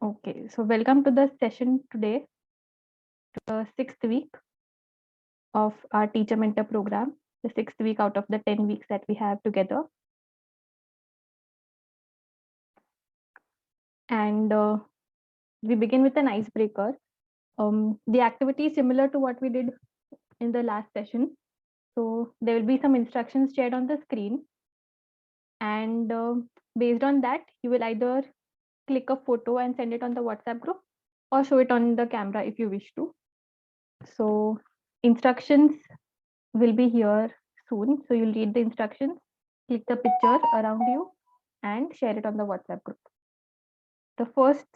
Okay, so welcome to the session today, the 6th week of our teacher mentor program, the 6th week out of the 10 weeks that we have together. And we begin with an icebreaker. The activity is similar to what we did in the last session. So there will be some instructions shared on the screen. And based on that, you will either click a photo and send it on the WhatsApp group or show it on the camera if you wish to. So instructions will be here soon. So you'll read the instructions, click the picture around you and share it on the WhatsApp group. The first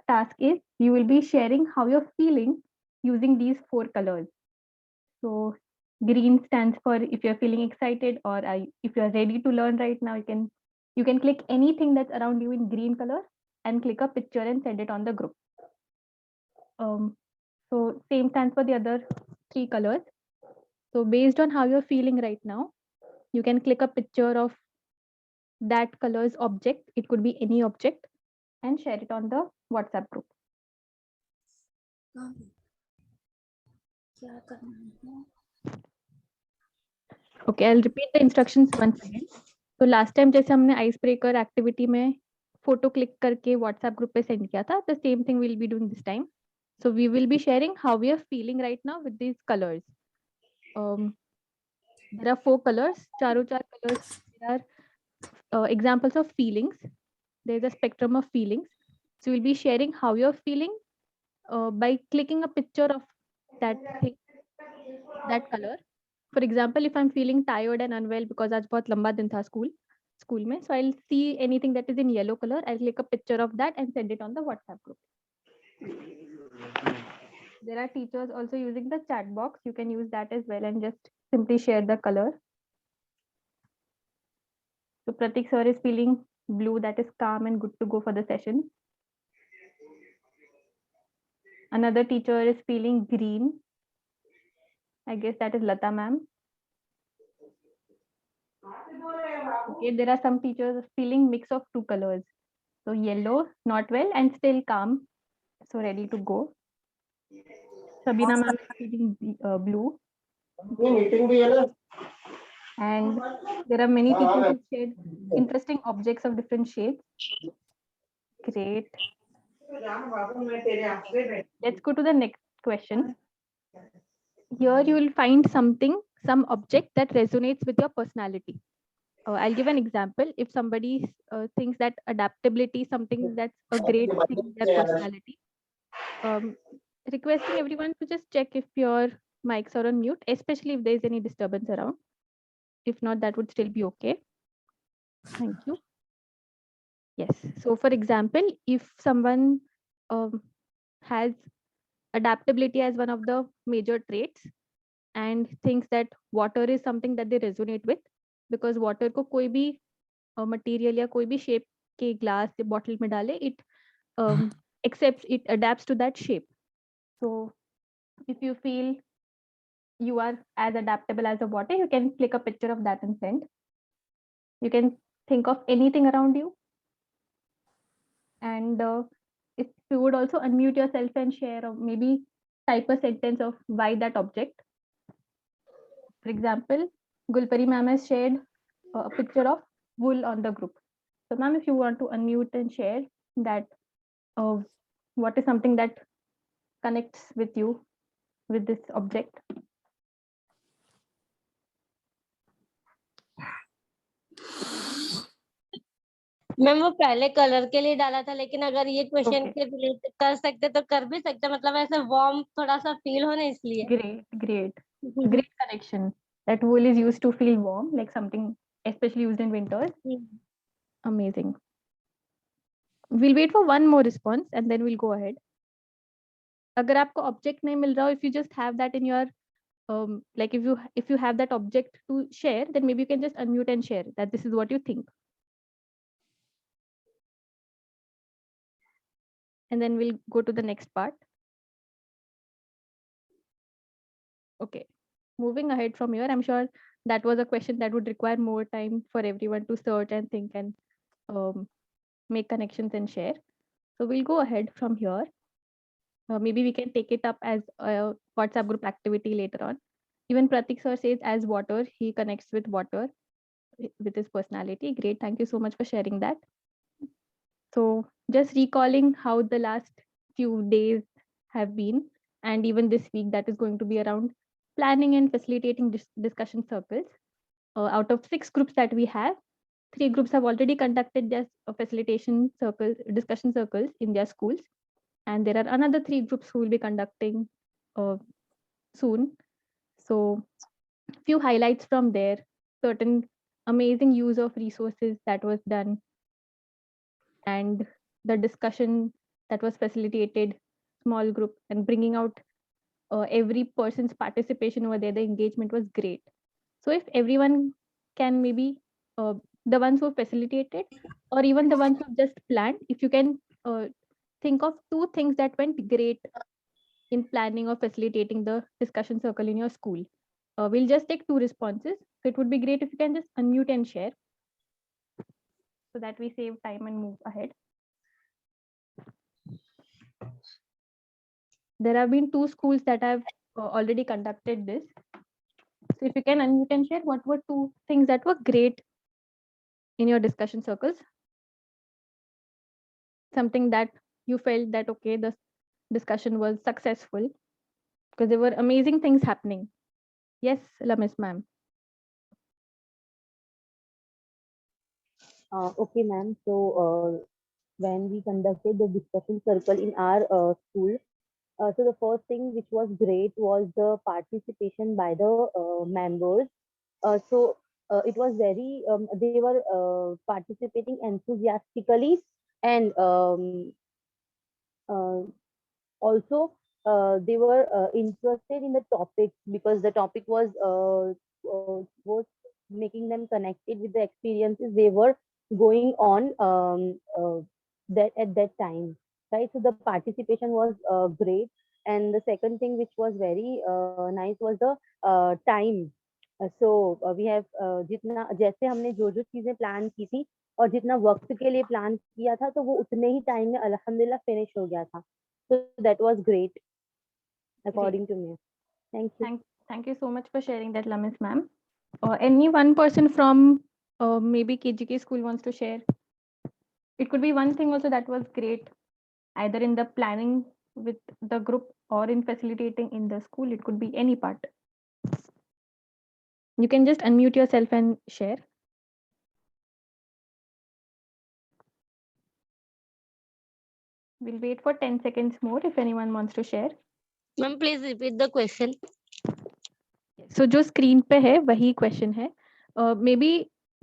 task is you will be sharing how you're feeling using these 4 colors. So green stands for if you're feeling excited or if you're ready to learn right now, you can click anything that's around you in green color and click a picture and send it on the group. So same stands for the other 3 colors. So based on how you're feeling right now, you can click a picture of that color's object. It could be any object and share it on the WhatsApp group. Okay, I'll repeat the instructions once again. So last time जैसे हमने icebreaker activity में photo click करके WhatsApp group पे send किया था, the same thing we'll be doing this time. So we will be sharing how we are feeling right now with these colors. There are 4 colors, चारों 4 colors. There are examples of feelings. There's a spectrum of feelings. So we'll be sharing how you're feeling by clicking a picture of that thing, that color. For example, if I'm feeling tired and unwell because आज बहुत लंबा दिन था school में, so I'll see anything that is in yellow color. I'll click a picture of that and send it on the WhatsApp group. There are teachers also using the chat box. You can use that as well and just simply share the color. So Pratik sir is feeling blue, that is calm and good to go for the session. Another teacher is feeling green. I guess that is Lata ma'am. Okay, there are some teachers feeling mix of 2 colors. So yellow, not well, and still calm. So ready to go. Sabina ma'am is feeling blue. And there are many teachers who shared interesting objects of different shapes. Great. Let's go to the next question. Here you will find some object that resonates with your personality. I'll give an example. If somebody thinks that adaptability is something that's a great thing in their personality, requesting everyone to just check if your mics are on mute, especially if there's any disturbance around. If not, that would still be okay. Thank you. Yes. So for example, if someone has adaptability as one of the major traits and thinks that water is something that they resonate with, because water को कोई भी material या कोई भी shape के glass या bottle में डाले, it accepts, it adapts to that shape. So if you feel you are as adaptable as a water, you can click a picture of that and send. You can think of anything around you. And if you would also unmute yourself and share, or maybe type a sentence of why that object. For example, Gulpari ma'am has shared a picture of wool on the group. So ma'am, if you want to unmute and share that, what is something that connects with you with this object? Ma'am वो पहले colour के लिए डाला था, लेकिन अगर ये question Okay. के रिलेटेड कर सकते तो कर भी सकते, मतलब ऐसे वार्म थोड़ा सा फील हो ना, इसलिए। Great connection. That wool is used to feel warm, like something especially used in winters. Amazing. We'll wait for one more response and then we'll go ahead. अगर आपको object नहीं मिल रहा हो, if you just have that in your like if you have that object to share, then maybe you can just unmute and share that this is what you think. And then we'll go to the next part. Okay, moving ahead from here, I'm sure that was a question that would require more time for everyone to search and think and make connections and share. So we'll go ahead from here. Maybe we can take it up as a WhatsApp group activity later on. Even Pratik sir says as water, he connects with water with his personality. Great. Thank you so much for sharing that. So just recalling how the last few days have been, and even this week that is going to be around planning and facilitating discussion circles. Out of 6 groups that we have, 3 groups have already conducted their facilitation circles, discussion circles in their schools, and there are another 3 groups who will be conducting uh, soon. So few highlights from there, certain amazing use of resources that was done, and the discussion that was facilitated, small group, and bringing out every person's participation over there, the engagement was great. So if everyone can maybe the ones who facilitated or even the ones who just planned, if you can think of 2 things that went great in planning or facilitating the discussion circle in your school. We'll just take 2 responses. So it would be great if you can just unmute and share so that we save time and move ahead. There have been 2 schools that have already conducted this. So if you can unmute and share, what were 2 things that were great in your discussion circles? Something that you felt that, okay, the discussion was successful because there were amazing things happening. Yes, Lamis ma'am. Okay, ma'am. So, when we conducted the discussion circle in our school, so the first thing which was great was the participation by the members. So it was very, they were participating enthusiastically, and uh, also they were interested in the topic because the topic was making them connected with the experiences they were going on that at that time, right? So the participation was great. And the second thing which was very nice was the time. We have जितना जैसे हमने जो जो चीजें plan की थी और जितना वक्त के लिए प्लान किया था, तो वो उतने ही टाइम में अल्हम्दुलिल्लाह फिनिश हो गया था. So that was great, Great. according to me. Thank you. Thank you so much for sharing that, Lamis ma'am. Any one person from maybe KGK school wants to share? It could be one thing also that was great, either in the planning with the group or in facilitating in the school. It could be any part. You can just unmute yourself and share. We'll wait for 10 seconds more if anyone wants to share. Ma'am, please repeat the question. So जो screen पे है वही question है. May be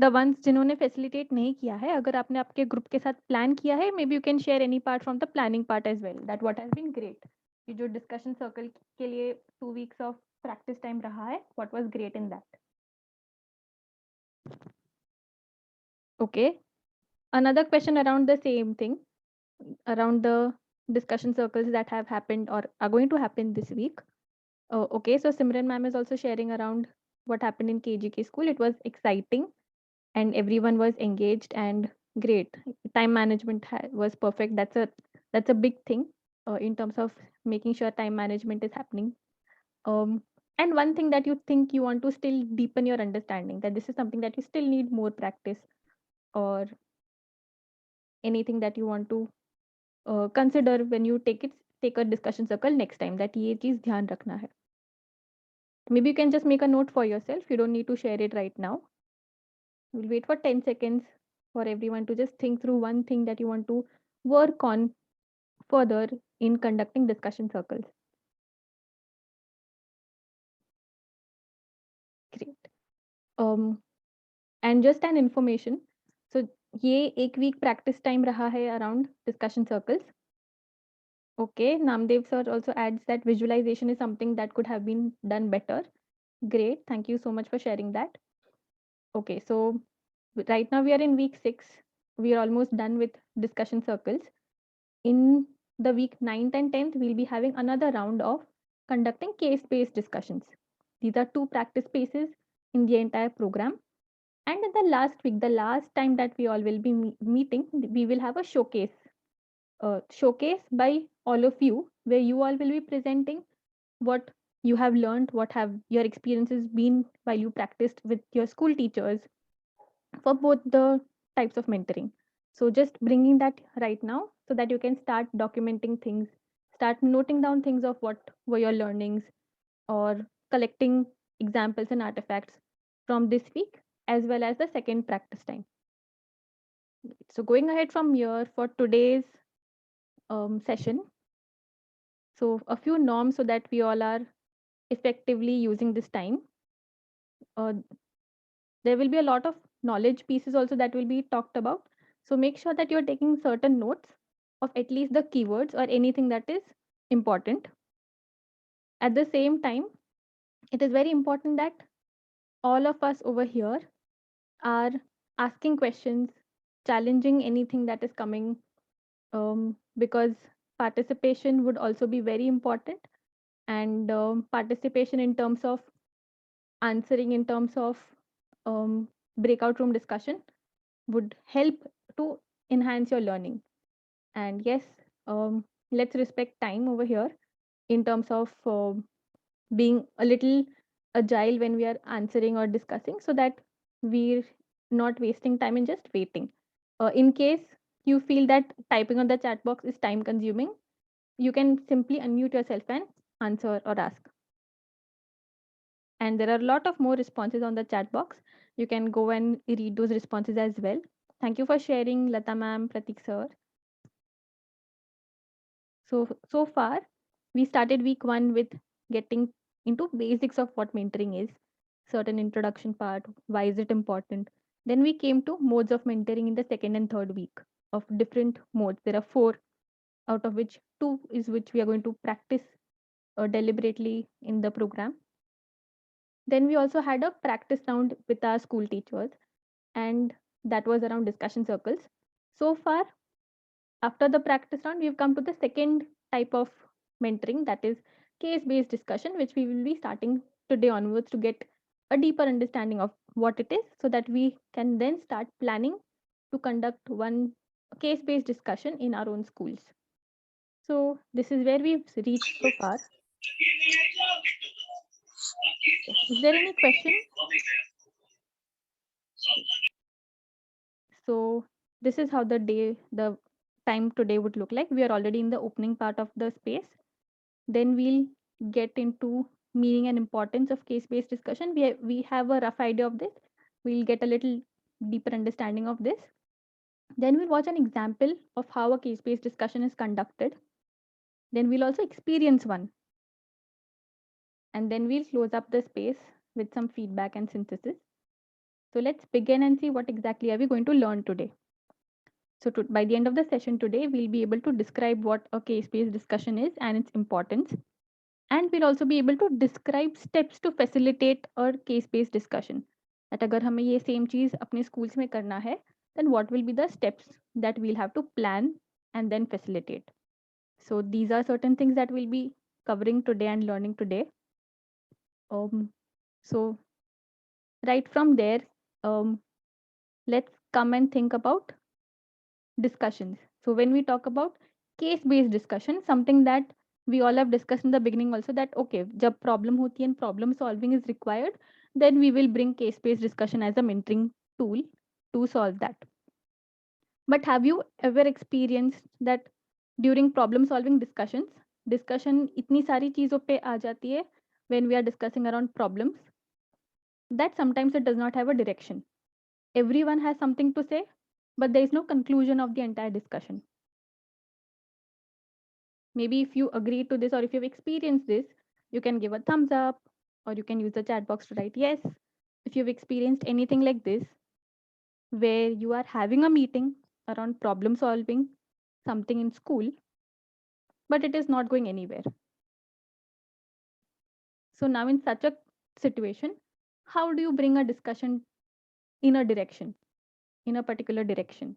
the ones जिन्होंने facilitate नहीं किया है, अगर आपने आपके ग्रुप के साथ प्लान किया है, maybe you can share any part from the planning part as well, that what has been great. कि जो डिस्कशन सर्कल के लिए 2 वीक्स ऑफ प्रैक्टिस टाइम रहा है, what was great in that. Okay, another question around the same thing, around the discussion circles that have happened or are going to happen this week. Okay, so Simran ma'am is also sharing around what happened in KGK school. It was exciting and everyone was engaged and great. Time management was perfect. That's a big thing in terms of making sure time management is happening. And one thing that you think you want to still deepen your understanding, that this is something that you still need more practice, or anything that you want to consider when you take a discussion circle next time, that ये चीज ध्यान रखना है. Maybe you can just make a note for yourself. You don't need to share it right now. We'll wait for 10 seconds for everyone to just think through one thing that you want to work on further in conducting discussion circles. Great. And just an information. So ये एक week practice time रहा है around discussion circles. Okay, Namdev sir also adds that visualization is something that could have been done better. Great, thank you so much for sharing that. Okay, so right now we are in week 6. We are almost done with discussion circles. In the week 9th and 10th, we'll be having another round of conducting case-based discussions. These are 2 practice spaces in the entire program. And in the last week, the last time that we all will be meeting, we will have a showcase showcase by all of you, where you all will be presenting what you have learned, what have your experiences been while you practiced with your school teachers for both the types of mentoring. So just bringing that right now so that you can start documenting things, start noting down things of what were your learnings, or collecting examples and artifacts from this week as well as the second practice time. So going ahead from here for today's session, so a few norms so that we all are effectively using this time. Uh, there will be a lot of knowledge pieces also that will be talked about. So make sure that you're taking certain notes of at least the keywords or anything that is important. At the same time, it is very important that all of us over here are asking questions, challenging anything that is coming, because participation would also be very important. And participation in terms of answering, in terms of breakout room discussion, would help to enhance your learning. And yes, let's respect time over here in terms of being a little agile when we are answering or discussing, so that we're not wasting time and just waiting. In case you feel that typing on the chat box is time consuming, you can simply unmute yourself and answer or ask. And there are a lot of more responses on the chat box. You can go and read those responses as well. Thank you for sharing, Lata ma'am, Pratik sir. So far, we started week 1 with getting into basics of what mentoring is, certain introduction part, why is it important. Then we came to modes of mentoring in the second and third week of different modes. There are 4, out of which 2 is which we are going to practice deliberately in the program. Then we also had a practice round with our school teachers, and that was around discussion circles. So far, after the practice round, we've come to the second type of mentoring, that is case based discussion, which we will be starting today onwards to get a deeper understanding of what it is, so that we can then start planning to conduct one case based discussion in our own schools. So, this is where we've reached so far. Is there any question? So, this is how the time today would look like. We are already in the opening part of the space. Then we'll get into meaning and importance of case-based discussion. We have a rough idea of this. We'll get a little deeper understanding of this. Then we'll watch an example of how a case-based discussion is conducted. Then we'll also experience one. And then we'll close up the space with some feedback and synthesis. So let's begin and see what exactly are we going to learn today. So by the end of the session today, we'll be able to describe what a case-based discussion is and its importance. And we'll also be able to describe steps to facilitate a case-based discussion. That अगर हमें ये same चीज़ अपने schools में करना है, then what will be the steps that we'll have to plan and then facilitate. So these are certain things that we'll be covering today and learning today. So right from there, let's come and think about discussions. So when we talk about case-based discussion, something that we all have discussed in the beginning also, that okay, जब problem होती है and problem solving is required, then we will bring case-based discussion as a mentoring tool to solve that. But have you ever experienced that during problem solving discussions, discussion इतनी सारी चीजों पे आ जाती है when we are discussing around problems, that sometimes it does not have a direction. Everyone has something to say, but there is no conclusion of the entire discussion. Maybe if you agree to this or if you've experienced this, you can give a thumbs up, or you can use the chat box to write yes. If you've experienced anything like this, where you are having a meeting around problem solving something in school, but it is not going anywhere. So now in such a situation, how do you bring a discussion in a direction, in a particular direction?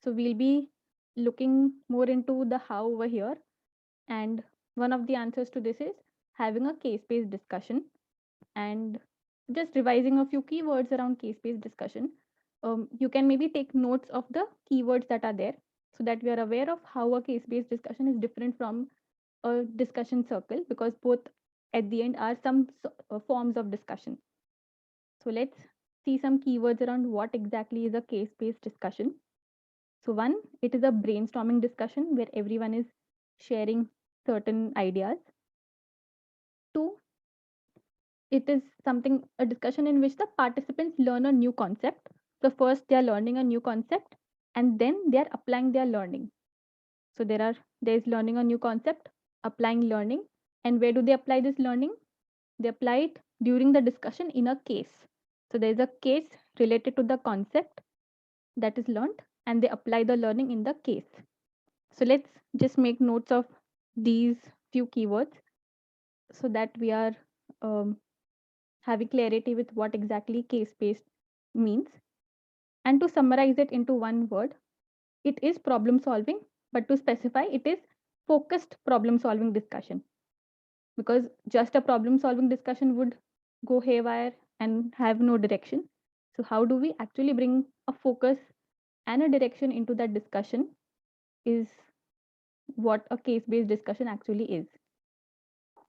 So we'll be looking more into the how over here. And one of the answers to this is having a case-based discussion and just revising a few keywords around case-based discussion. you can maybe take notes of the keywords that are there so that we are aware of how a case-based discussion is different from a discussion circle, because both at the end are some forms of discussion. So let's see some keywords around what exactly is a case-based discussion. So one, it is a brainstorming discussion where everyone is sharing certain ideas. Two, it is something, a discussion in which the participants learn a new concept. So first they are learning a new concept and then they are applying their learning. So there is learning a new concept, applying learning, and where do they apply this learning? They apply it during the discussion in a case. So there is a case related to the concept that is learned, and they apply the learning in the case. So let's just make notes of these few keywords so that we are um, having clarity with what exactly case based means. And to summarize it into one word, it is problem solving, but to specify, it is focused problem solving discussion, because just a problem solving discussion would go haywire and have no direction. So how do we actually bring a focus and a direction into that discussion is what a case based discussion actually is.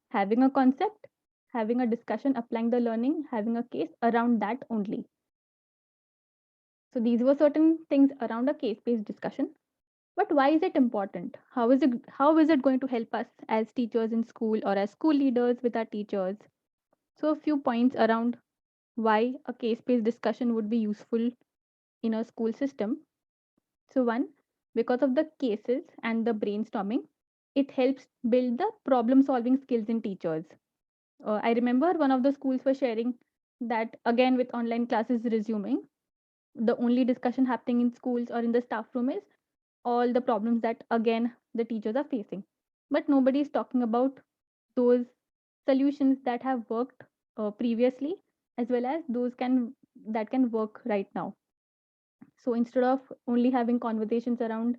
Having a concept, having a discussion, applying the learning, having a case around that only. So these were certain things around a case based discussion. But why is it important? How is it going to help us as teachers in school or as school leaders with our teachers? So a few points around why a case based discussion would be useful in a school system. So one, because of the cases and the brainstorming, it helps build the problem solving skills in teachers. I remember one of the schools were sharing that again, with online classes resuming, the only discussion happening in schools or in the staff room is all the problems that again the teachers are facing, but nobody is talking about those solutions that have worked previously, as well as those can work right now. So instead of only having conversations around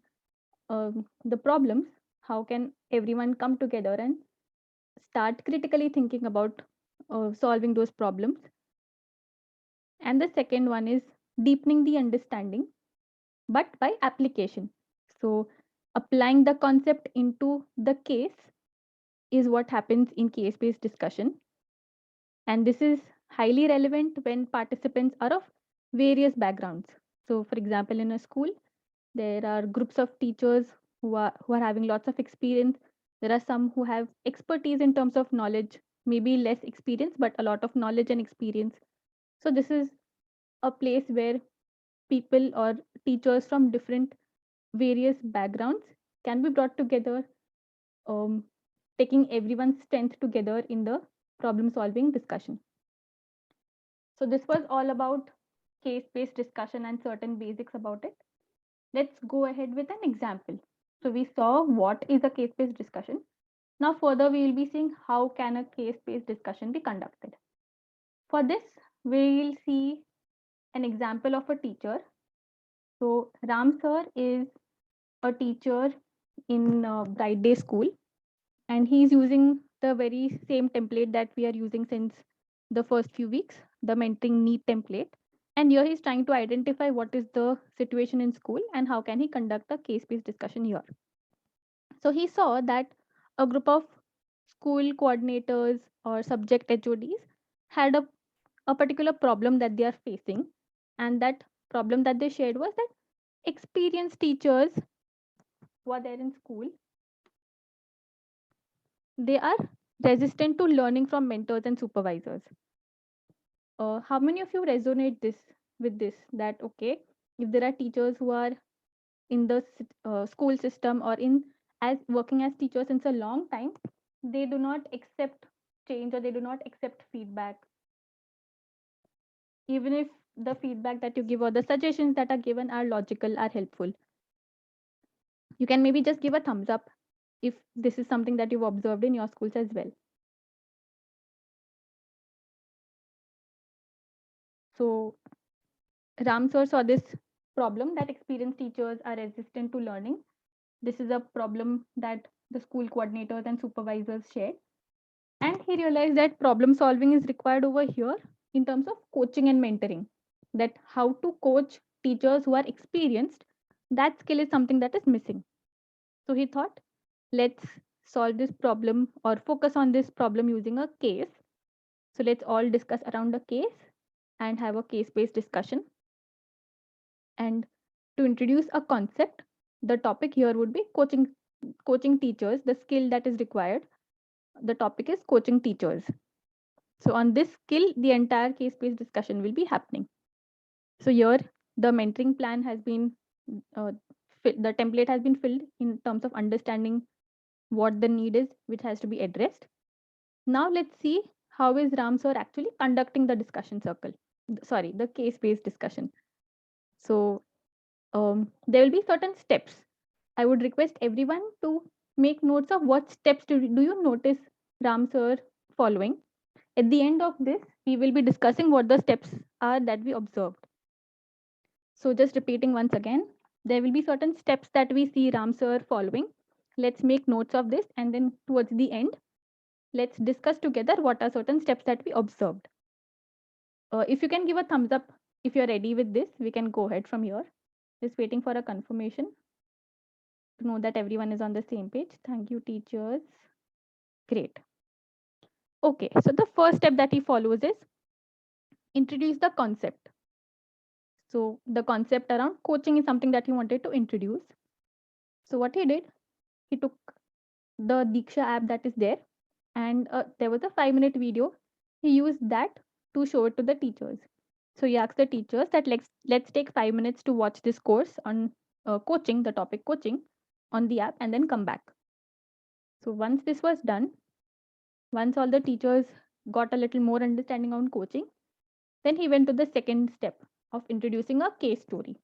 the problems, how can everyone come together and start critically thinking about solving those problems? And the second one is deepening the understanding, but by application. So applying the concept into the case is what happens in case based discussion. And this is highly relevant when participants are of various backgrounds. So, for example, in a school, there are groups of teachers who are having lots of experience. There are some who have expertise in terms of knowledge, maybe less experience, but a lot of knowledge and experience. So, this is a place where people or teachers from different various backgrounds can be brought together, um, taking everyone's strength together in the problem solving discussion. So this was all about case based discussion and certain basics about it. Let's go ahead with an example. So we saw what is a case based discussion. Now further we will be seeing how can a case based discussion be conducted. For this we will see an example of a teacher. So Ram sir is a teacher in Bright Day School, and he is using the very same template that we are using since the first few weeks, the mentoring need template. And here he's trying to identify what is the situation in school and how can he conduct a case based discussion here. So he saw that a group of school coordinators or subject HODs had a particular problem that they are facing, and that problem that they shared was that experienced teachers who are there in school, they are resistant to learning from mentors and supervisors. How many of you resonate this with this, that okay, if there are teachers who are in the school system or in as working as teachers since a long time, they do not accept change or they do not accept feedback, even if the feedback that you give or the suggestions that are given are logical, are helpful. You can maybe just give a thumbs up if this is something that you've observed in your schools as well. So Ram sir saw this problem that experienced teachers are resistant to learning. This is a problem that the school coordinators and supervisors share. And he realized that problem solving is required over here in terms of coaching and mentoring. that how to coach teachers who are experienced, that skill is something that is missing. So he thought, let's solve this problem or focus on this problem using a case. So let's all discuss around a case and have a case based discussion. And to introduce a concept, the topic here would be coaching teachers, the skill that is required. The topic is coaching teachers. So on this skill, the entire case based discussion will be happening. So here the mentoring plan has been uh, the template has been filled in terms of understanding what the need is, which has to be addressed. Now let's see how is Ram sir actually conducting the discussion circle. Sorry, the case based discussion. So there will be certain steps. I would request everyone to make notes of what steps do you notice Ram sir following. At the end of this, we will be discussing what the steps are that we observed. So just repeating once again, there will be certain steps that we see Ram sir following. Let's make notes of this, and then towards the end, let's discuss together what are certain steps that we observed. If you can give a thumbs up if you're ready with this, we can go ahead from here. Just waiting for a confirmation to know that everyone is on the same page. Thank you, teachers. Great. Okay, so the first step that he follows is introduce the concept. So the concept around coaching is something that he wanted to introduce. So what he did, he took the Diksha app that is there, and there was a 5-minute video. He used that to show it to the teachers. So he asked the teachers that let's take 5 minutes to watch this course on coaching, the topic coaching, on the app, and then come back. So once this was done, once all the teachers got a little more understanding on coaching, then he went to the second step of introducing a case story.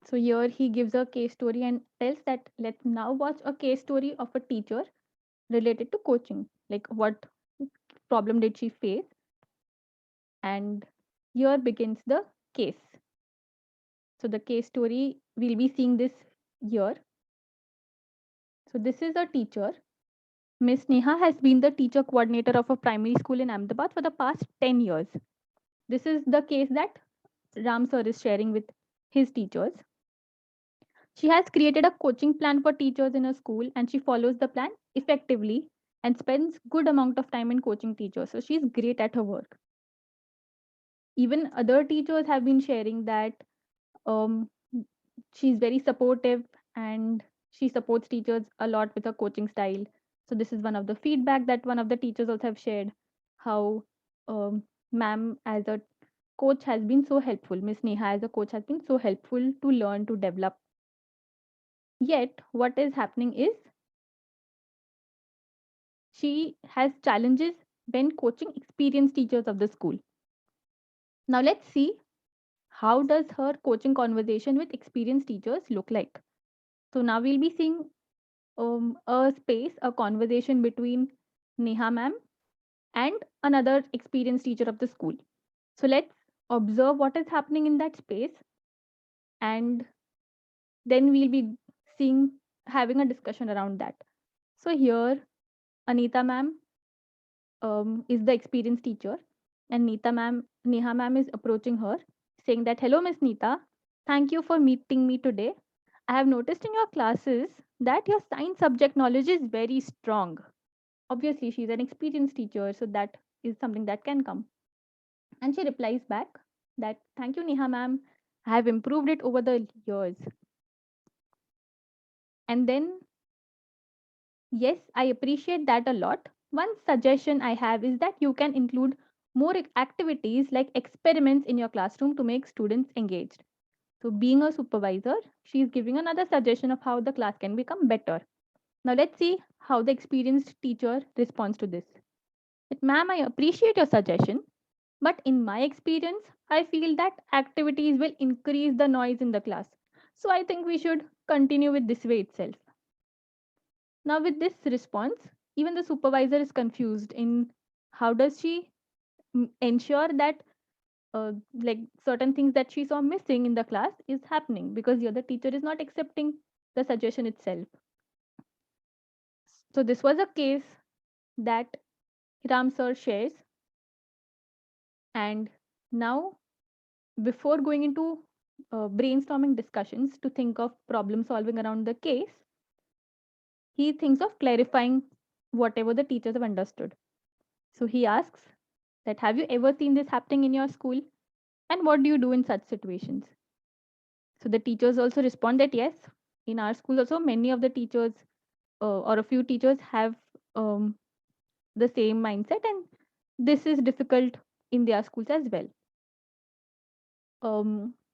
So here he gives a case story and tells that let's now watch a case story of a teacher related to coaching. Like what problem did she face? And here begins the case. So the case story, we'll be seeing this here. So this is a teacher. Miss Neha has been the teacher coordinator of a primary school in Ahmedabad for the past 10 years. This is the case that Ram sir is sharing with his teachers. She has created a coaching plan for teachers in her school, and she follows the plan effectively and spends good amount of time in coaching teachers. So she's great at her work. Even other teachers have been sharing that um, she's very supportive and she supports teachers a lot with her coaching style. So this is one of the feedback that one of the teachers also have shared, how ma'am as a coach has been so helpful. Miss Neha as a coach has been so helpful to learn, to develop. Yet what is happening is she has challenges when coaching experienced teachers of the school. Now let's see how does her coaching conversation with experienced teachers look like. So now we'll be seeing a space, a conversation between Neha ma'am and another experienced teacher of the school. So let's observe what is happening in that space, and then we'll be seeing having a discussion around that. So here, Anita ma'am is the experienced teacher, and Neha ma'am is approaching her, saying that, "Hello, Miss Neeta, thank you for meeting me today. I have noticed in your classes that your science subject knowledge is very strong." Obviously, she's an experienced teacher, so that is something that can come. And she replies back that, "Thank you, Neha ma'am. I have improved it over the years." And then, yes, I appreciate that a lot. One suggestion I have is that you can include more activities like experiments in your classroom to make students engaged. So, being a supervisor, she is giving another suggestion of how the class can become better. Now, let's see how the experienced teacher responds to this. But, ma'am, I appreciate your suggestion, but in my experience, I feel that activities will increase the noise in the class. So, I think we should continue with this way itself. Now, with this response, even the supervisor is confused in how does she ensure that like certain things that she saw missing in the class is happening because the other teacher is not accepting the suggestion itself. So this was a case that Ram sir shares, and now before going into brainstorming discussions to think of problem solving around the case, he thinks of clarifying whatever the teachers have understood. So he asks that, have you ever seen this happening in your school? And what do you do in such situations? So the teachers also respond that yes, in our school also many of the teachers or a few teachers have um, the same mindset, and this is difficult in their schools as well.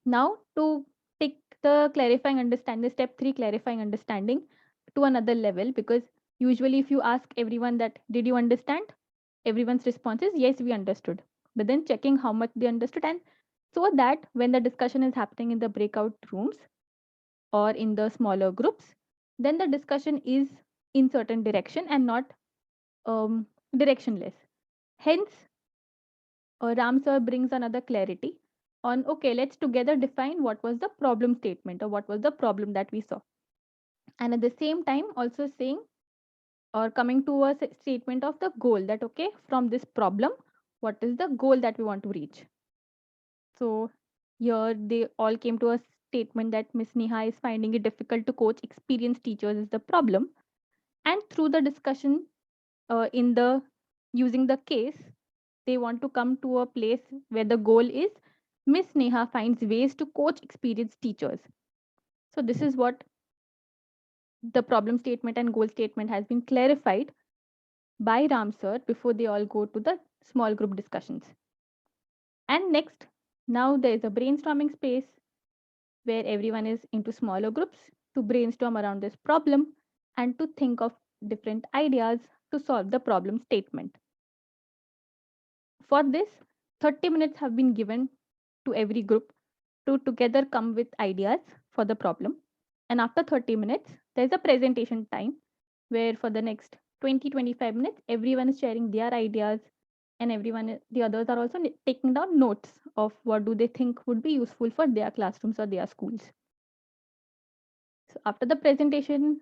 Now to take the clarifying understand the step 3 clarifying understanding to another level, because usually if you ask everyone that did you understand, everyone's response is yes, we understood, but then checking how much they understood, and so that when the discussion is happening in the breakout rooms or in the smaller groups, then the discussion is in certain direction and not directionless. Hence, Ram sir brings another clarity on, okay, let's together define what was the problem statement or what was the problem that we saw. And at the same time, also saying or coming to a statement of the goal that, okay, from this problem, what is the goal that we want to reach? So here they all came to a statement that Miss Neha is finding it difficult to coach experienced teachers is the problem. And through the discussion in the using the case, they want to come to a place where the goal is Miss Neha finds ways to coach experienced teachers. So this is what the problem statement and goal statement has been clarified by Ram sir before they all go to the small group discussions. And next, now there is a brainstorming space where everyone is into smaller groups to brainstorm around this problem and to think of different ideas to solve the problem statement. For this, 30 minutes have been given to every group to together come with ideas for the problem. And after 30 minutes, there's a presentation time where for the next 20-25 minutes, everyone is sharing their ideas, and the others are also taking down notes of what do they think would be useful for their classrooms or their schools. So after the presentation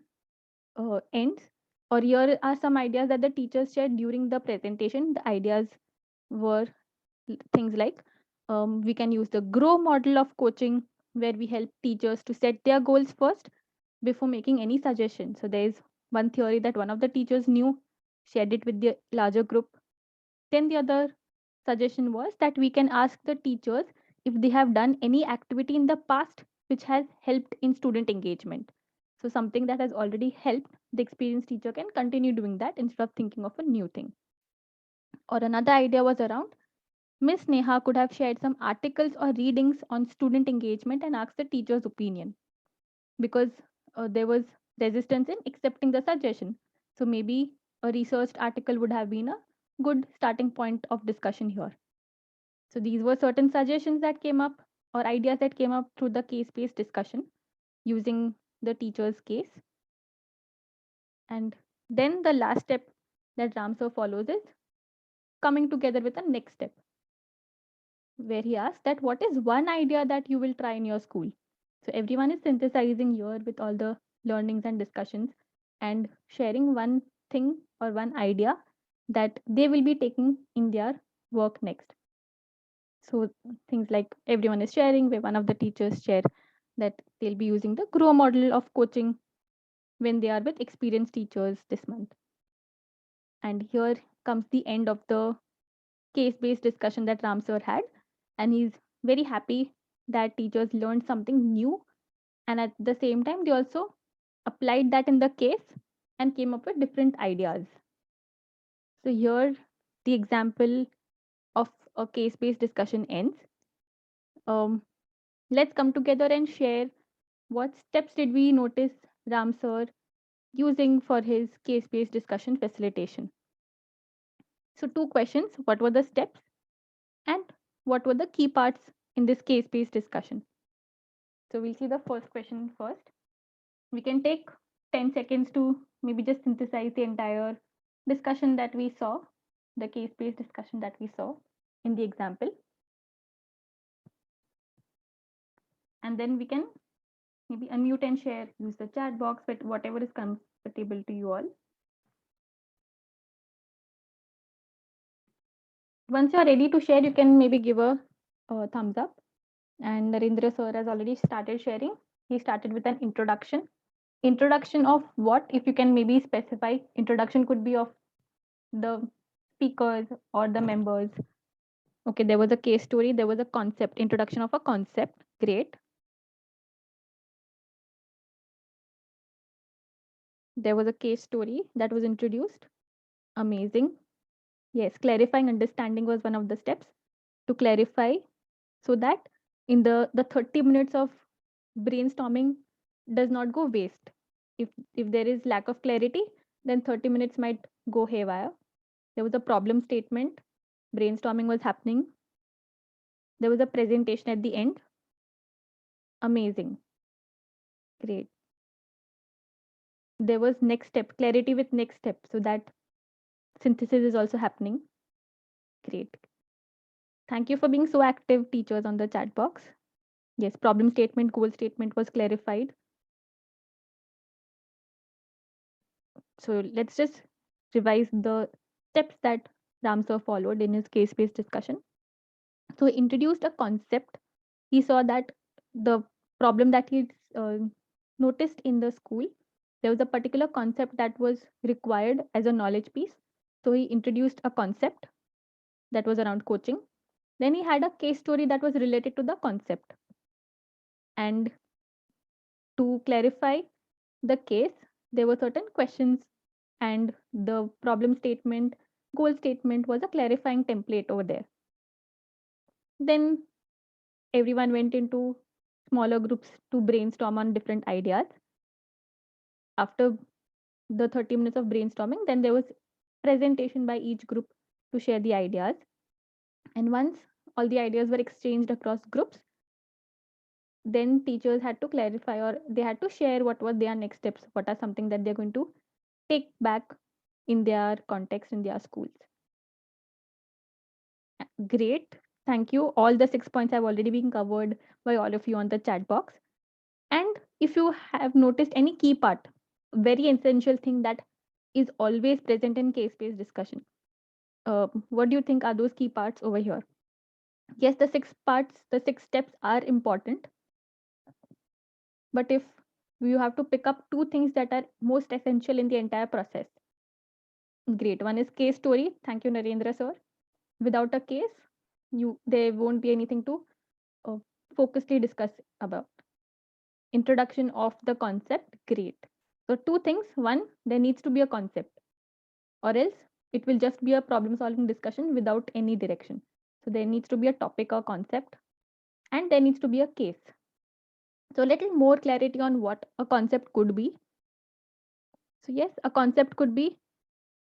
ends, or here are some ideas that the teachers shared during the presentation. The ideas were things like we can use the GROW model of coaching, where we help teachers to set their goals first before making any suggestion. So there is one theory that one of the teachers knew, shared it with the larger group. Then the other suggestion was that we can ask the teachers if they have done any activity in the past which has helped in student engagement. So something that has already helped, the experienced teacher can continue doing that instead of thinking of a new thing. Or another idea was around Miss Neha could have shared some articles or readings on student engagement and asked the teacher's opinion, because there was resistance in accepting the suggestion. So maybe a researched article would have been a good starting point of discussion here. So these were certain suggestions that came up or ideas that came up through the case based discussion using the teacher's case. And then the last step that Ram sir follows is coming together with a next step, where he asks that what is one idea that you will try in your school. So everyone is synthesizing here with all the learnings and discussions and sharing one thing or one idea that they will be taking in their work next. So things like everyone is sharing, where one of the teachers share that they'll be using the GROW model of coaching when they are with experienced teachers this month. And here comes the end of the case-based discussion that Ram sir had, and he's very happy that teachers learned something new, and at the same time they also applied that in the case and came up with different ideas. So here the example of a case-based discussion ends. Let's come together and share what steps did we notice Ram sir using for his case-based discussion facilitation. So two questions: what were the steps and what were the key parts in this case-based discussion? So we'll see the first question first. We can take 10 seconds to maybe just synthesize the entire discussion that we saw, the case-based discussion that we saw in the example. And then we can maybe unmute and share, use the chat box, but whatever is comfortable to you all. Once you're ready to share, you can maybe give a thumbs up. And Narendra sir has already started sharing. He started with an introduction. Introduction of what? If you can maybe specify, introduction could be of the speakers or the members. Okay, there was a case story, there was a concept, introduction of a concept. Great. There was a case story that was introduced. Amazing. Yes, clarifying understanding was one of the steps to clarify, so that in the 30 minutes of brainstorming does not go waste. If there is lack of clarity, then 30 minutes might go haywire. There was a problem statement, brainstorming was happening. There was a presentation at the end. Amazing. Great. There was next step, clarity with next step, so that synthesis is also happening. Great. Thank you for being so active, teachers, on the chat box. Yes, problem statement, goal statement was clarified. So let's just revise the steps that Ram sir followed in his case-based discussion. So he introduced a concept. He saw that the problem that he noticed in the school, there was a particular concept that was required as a knowledge piece. So he introduced a concept that was around coaching. Then he had a case story that was related to the concept. And to clarify the case, there were certain questions, and the problem statement, goal statement was a clarifying template over there. Then everyone went into smaller groups to brainstorm on different ideas. After the 30 minutes of brainstorming, then there was presentation by each group to share the ideas. And once all the ideas were exchanged across groups, then teachers had to clarify, or they had to share what were their next steps, what are something that they're going to take back in their context in their schools. Great. Thank you. All the 6 points have already been covered by all of you on the chat box. And if you have noticed any key part, very essential thing that is always present in case-based discussion, what do you think are those key parts over here? Yes, the 6 parts, the 6 steps are important. But if you have to pick up 2 things that are most essential in the entire process, great. One is case story. Thank you, Narendra sir. Without a case, there won't be anything to uh, focusedly discuss about. Introduction of the concept, great. So 2 things. One, there needs to be a concept, or else it will just be a problem solving discussion without any direction. So there needs to be a topic or concept, and there needs to be a case. So a little more clarity on what a concept could be. So yes, a concept could be,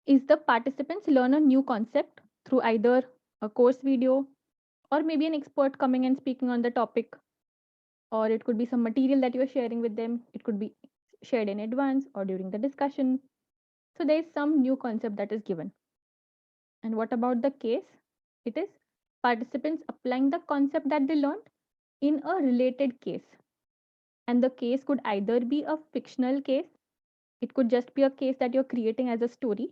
is the participants learn a new concept through either a course video, or maybe an expert coming and speaking on the topic, or it could be some material that you're sharing with them. It could be shared in advance or during the discussion. So there is some new concept that is given. And what about the case? It is participants applying the concept that they learned in a related case. And the case could either be a fictional case, it could just be a case that you're creating as a story,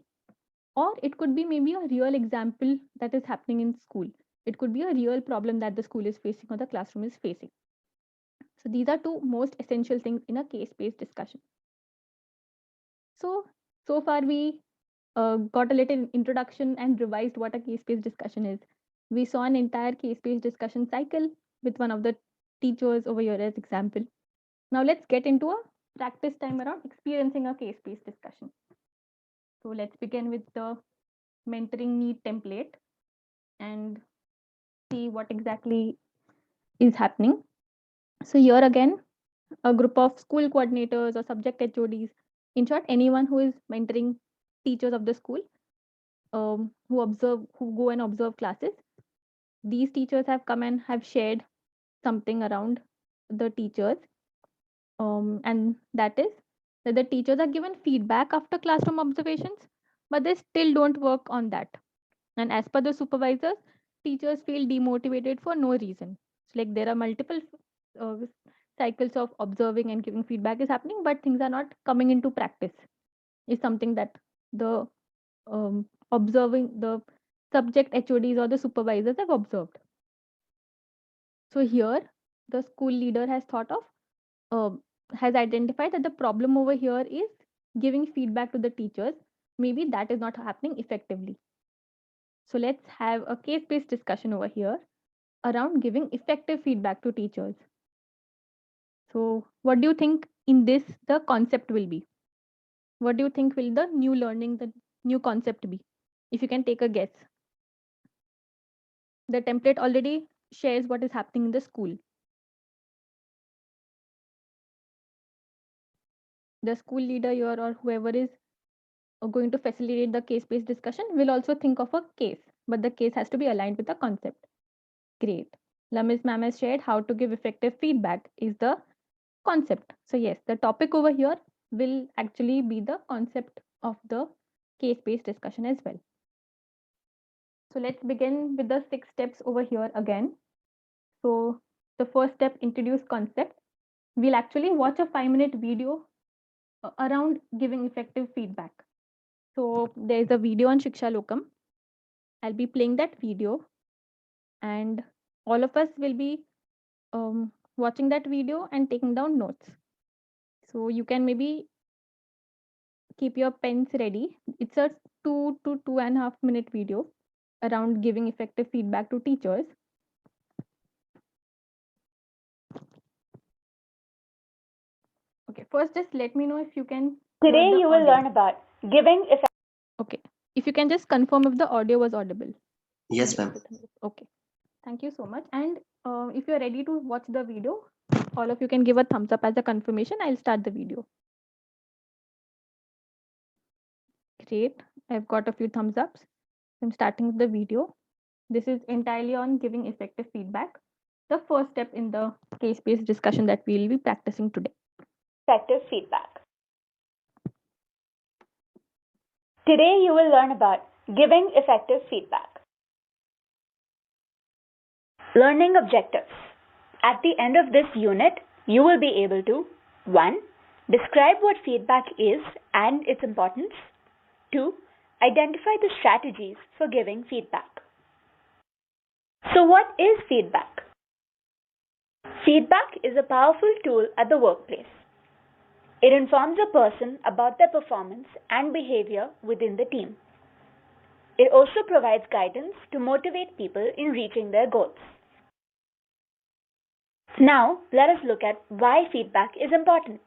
or it could be maybe a real example that is happening in school. It could be a real problem that the school is facing or the classroom is facing. So these are 2 most essential things in a case-based discussion. So far we got a little introduction and revised what a case-based discussion is. We saw an entire case-based discussion cycle with one of the teachers over here as example. Now let's get into a practice time around experiencing a case-based discussion. So let's begin with the mentoring need template and see what exactly is happening. So here again, a group of school coordinators or subject HODs, in short, anyone who is mentoring teachers of the school, who go and observe classes. These teachers have come and have shared something around the teachers, and that is that the teachers are given feedback after classroom observations, but they still don't work on that. And as per the supervisors, teachers feel demotivated for no reason. So like there are multiple uh, cycles of observing and giving feedback is happening, but things are not coming into practice. Is something that the observing the subject HODs or the supervisors have observed. So here the school leader has thought of, has identified that the problem over here is giving feedback to the teachers. Maybe that is not happening effectively. So let's have a case-based discussion over here around giving effective feedback to teachers. So what do you think in this the concept will be? What do you think will the new learning, the new concept be? If you can take a guess. The template already shares what is happening in the school. The school leader here or whoever is going to facilitate the case-based discussion will also think of a case, but the case has to be aligned with the concept. Great. Lamis ma'am has shared how to give effective feedback is the concept. So yes, the topic over here will actually be the concept of the case-based discussion as well. So let's begin with the 6 steps over here again. So the first step, introduce concept. We'll actually watch a 5-minute video around giving effective feedback. So there's a video on Shiksha Lokam. I'll be playing that video and all of us will be watching that video and taking down notes. So you can maybe keep your pens ready. It's a 2 to 2.5 minute video around giving effective feedback to teachers. Okay, first just let me know if you can. Today you will learn about giving effective. Okay, if you can just confirm if the audio was audible. Yes, ma'am. Okay, thank you so much. And if you're ready to watch the video, all of you can give a thumbs up as a confirmation. I'll start the video. Great, I've got a few thumbs ups. I'm starting the video. This is entirely on giving effective feedback, the first step in the case-based discussion that we'll be practicing today. Effective feedback. Today you will learn about giving effective feedback. Learning objectives. At the end of this unit, you will be able to 1. Describe what feedback is and its importance. 2. Identify the strategies for giving feedback. So what is feedback? Feedback is a powerful tool at the workplace. It informs a person about their performance and behavior within the team. It also provides guidance to motivate people in reaching their goals. Now, let us look at why feedback is important.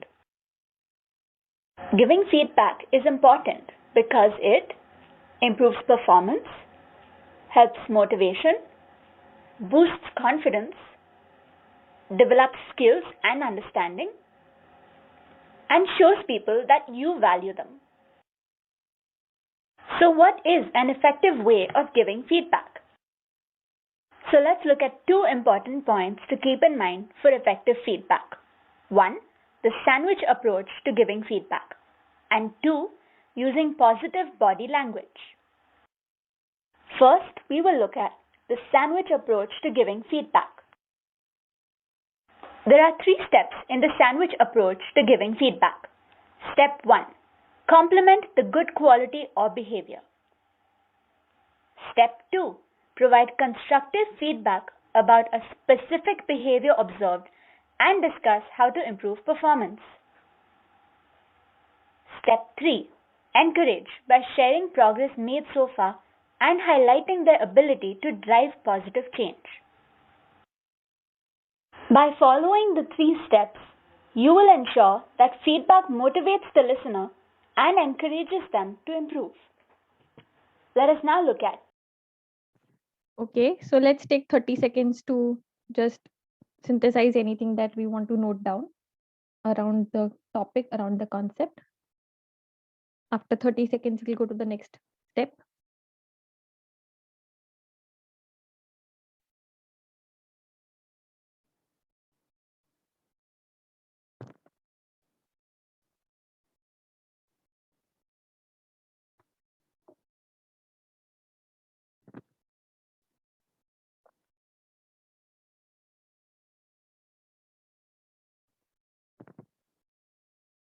Giving feedback is important because it improves performance, helps motivation, boosts confidence, develops skills and understanding, and shows people that you value them. So what is an effective way of giving feedback? So let's look at 2 important points to keep in mind for effective feedback. 1. The sandwich approach to giving feedback. And 2. Using positive body language. First, we will look at the sandwich approach to giving feedback. There are 3 steps in the sandwich approach to giving feedback. Step 1. Compliment the good quality or behavior. Step 2. Provide constructive feedback about a specific behavior observed and discuss how to improve performance. Step 3. Encourage by sharing progress made so far and highlighting their ability to drive positive change. By following the 3 steps, you will ensure that feedback motivates the listener and encourages them to improve. Let us now look at. Okay, so let's take 30 seconds to just synthesize anything that we want to note down around the topic, around the concept. After 30 seconds, we'll go to the next step.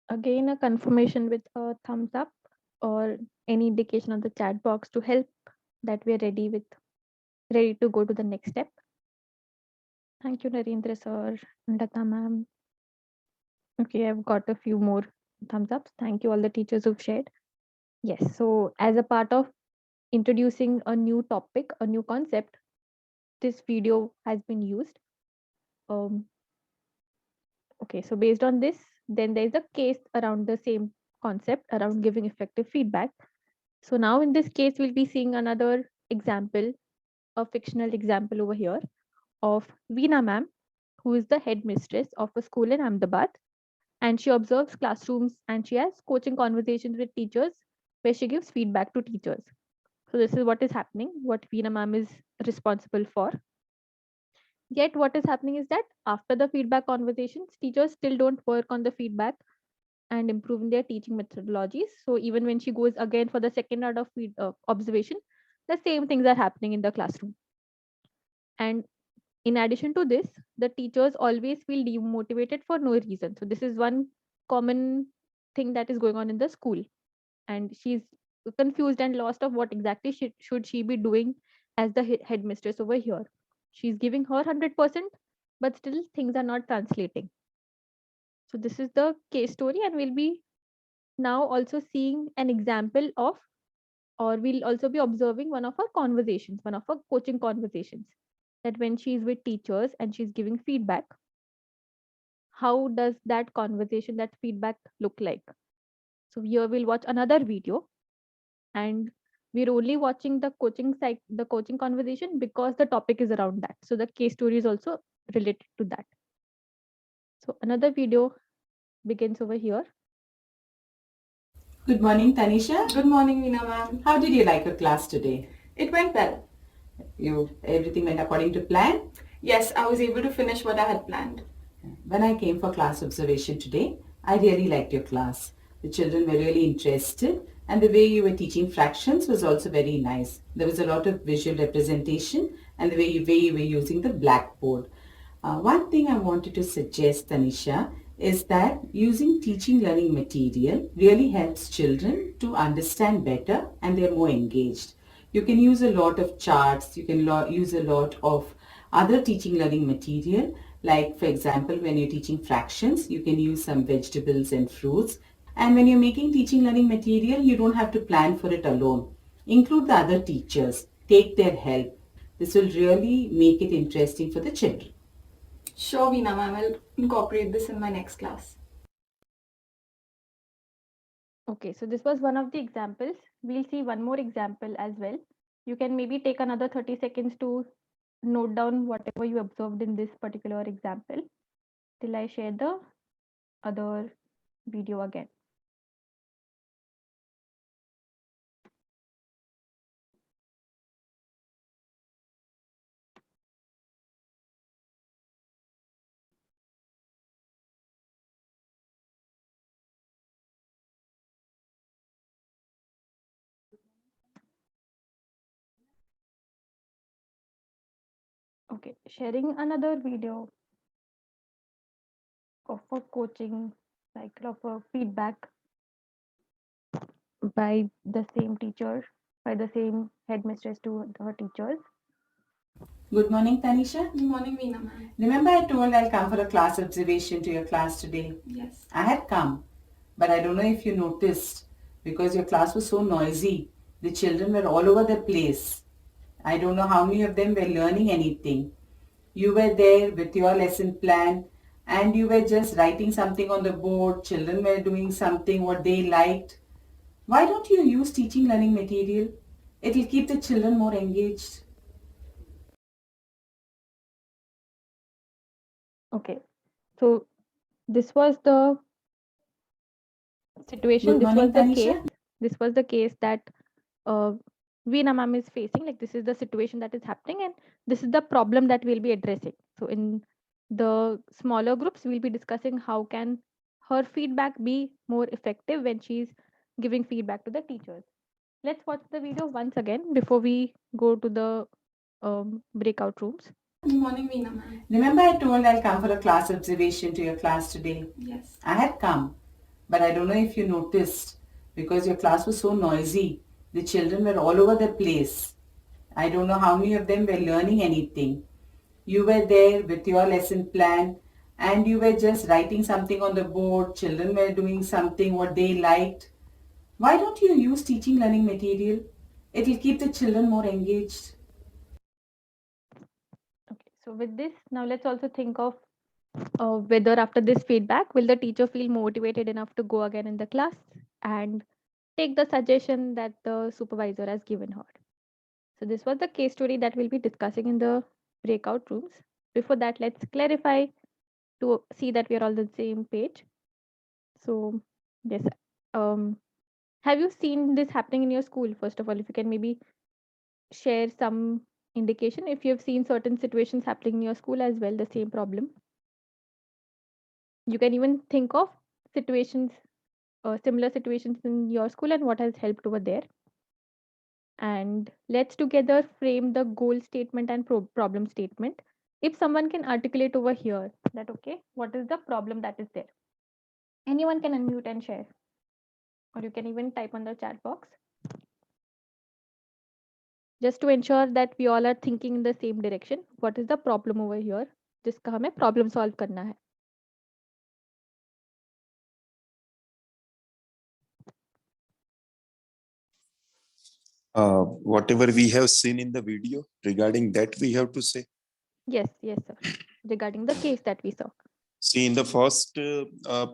Again, a confirmation with a thumbs up or any indication on the chat box to help that we're ready to go to the next step. Thank you, Narendra sir, Lata ma'am. Okay, I've got a few more thumbs ups. Thank you, all the teachers who've shared. Yes, so as a part of introducing a new topic, a new concept, this video has been used. Um, okay, so based on this, then there's a case around the same concept around giving effective feedback. So now in this case, we'll be seeing another example, a fictional example over here of Veena ma'am, who is the headmistress of a school in Ahmedabad, and she observes classrooms and she has coaching conversations with teachers where she gives feedback to teachers. So this is what is happening, what Veena ma'am is responsible for. Yet what is happening is that after the feedback conversations, teachers still don't work on the feedback and improving their teaching methodologies. So even when she goes again for the second round of observation, the same things are happening in the classroom. And in addition to this, the teachers always feel demotivated for no reason. So this is one common thing that is going on in the school, and she's confused and lost of what exactly should she be doing as the headmistress over here. She's giving her 100%, but still things are not translating. So this is the case story, and we'll be now also seeing an example of, or we'll also be observing one of her conversations, one of her coaching conversations, that when she's with teachers and she's giving feedback, how does that conversation, that feedback look like? So here we'll watch another video, and we're only watching the the coaching conversation because the topic is around that. So the case story is also related to that. So another video begins over here. Good morning, Tanisha. Good morning, Veena ma'am. How did you like your class today? It went well. Everything went according to plan? Yes, I was able to finish what I had planned. When I came for class observation today, I really liked your class. The children were really interested, and the way you were teaching fractions was also very nice. There was a lot of visual representation, and the way you were using the blackboard. One thing I wanted to suggest, Tanisha, is that using teaching learning material really helps children to understand better, and they're more engaged. You can use a lot of charts, you can use a lot of other teaching learning material, like for example when you're teaching fractions, you can use some vegetables and fruits. And when you're making teaching learning material, you don't have to plan for it alone. Include the other teachers, take their help. This will really make it interesting for the children. Sure, Veena ma'am, I'll incorporate this in my next class. Okay, so this was one of the examples. We'll see one more example as well. You can maybe take another 30 seconds to note down whatever you observed in this particular example till I share the other video again. Okay, sharing another video of a coaching cycle of a feedback by the same teacher, by the same headmistress to her teachers. Good morning, Tanisha. Good morning, Veena ma'am. Remember I told I'll come for a class observation to your class today? Yes. I had come, but I don't know if you noticed, because your class was so noisy. The children were all over the place. I don't know how many of them were learning anything. You were there with your lesson plan and you were just writing something on the board. Children were doing something what they liked. Why don't you use teaching learning material? It will keep the children more engaged. Okay, so this was the situation. Good This morning, was the Tanisha. case. This was the case that Veena ma'am is facing. Like, this is the situation that is happening, and this is the problem that we'll be addressing. So in the smaller groups, we'll be discussing how can her feedback be more effective when she's giving feedback to the teachers. Let's watch the video once again before we go to the breakout rooms. Good morning, Veena ma'am. Remember I told I'll come for a class observation to your class today? Yes. I had come, but I don't know if you noticed, because your class was so noisy. The children were all over the place. I don't know how many of them were learning anything. You were there with your lesson plan and you were just writing something on the board. Children were doing something what they liked. Why don't you use teaching learning material? It will keep the children more engaged. Okay, so with this, now let's also think of whether after this feedback, will the teacher feel motivated enough to go again in the class and take the suggestion that the supervisor has given her. So this was the case study that we'll be discussing in the breakout rooms. Before that, let's clarify to see that we are all on the same page. So yes, have you seen this happening in your school? First of all, if you can maybe share some indication if you have seen certain situations happening in your school as well, the same problem. You can even think of situations, similar situations in your school and what has helped over there. And let's together frame the goal statement and problem statement. If someone can articulate over here that, okay, what is the problem that is there? Anyone can unmute and share, or you can even type on the chat box. Just to ensure that we all are thinking in the same direction. What is the problem over here? जिसका हमें problem solve करना है. Whatever we have seen in the video regarding that, we have to say. Yes, sir. Regarding the case that we saw. See, in the first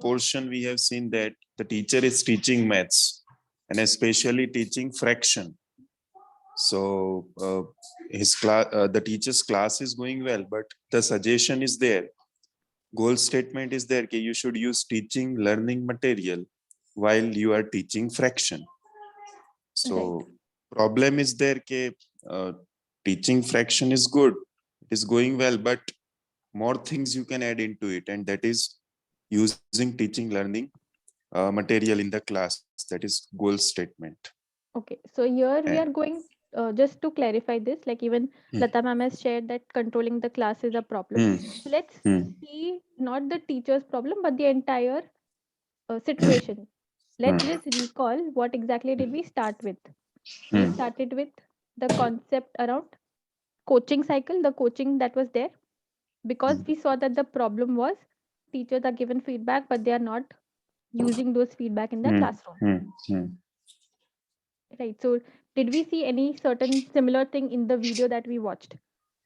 portion, we have seen that the teacher is teaching maths and especially teaching fraction. So his class, the teacher's class is going well, but the suggestion is there. Goal statement is there. You should use teaching learning material while you are teaching fraction. So problem is there. Teaching fraction is good. It is going well, but more things you can add into it, and that is using teaching learning material in the class. That is goal statement. Okay, so here we are going, just to clarify this, like even Lata ma'am has shared that controlling the class is a problem. So let's see not the teacher's problem, but the entire situation. Let's just recall what exactly did we start with. We started with the concept around coaching cycle, the coaching that was there, because we saw that the problem was teachers are given feedback, but they are not using those feedback in the classroom. Right. So did we see any certain similar thing in the video that we watched?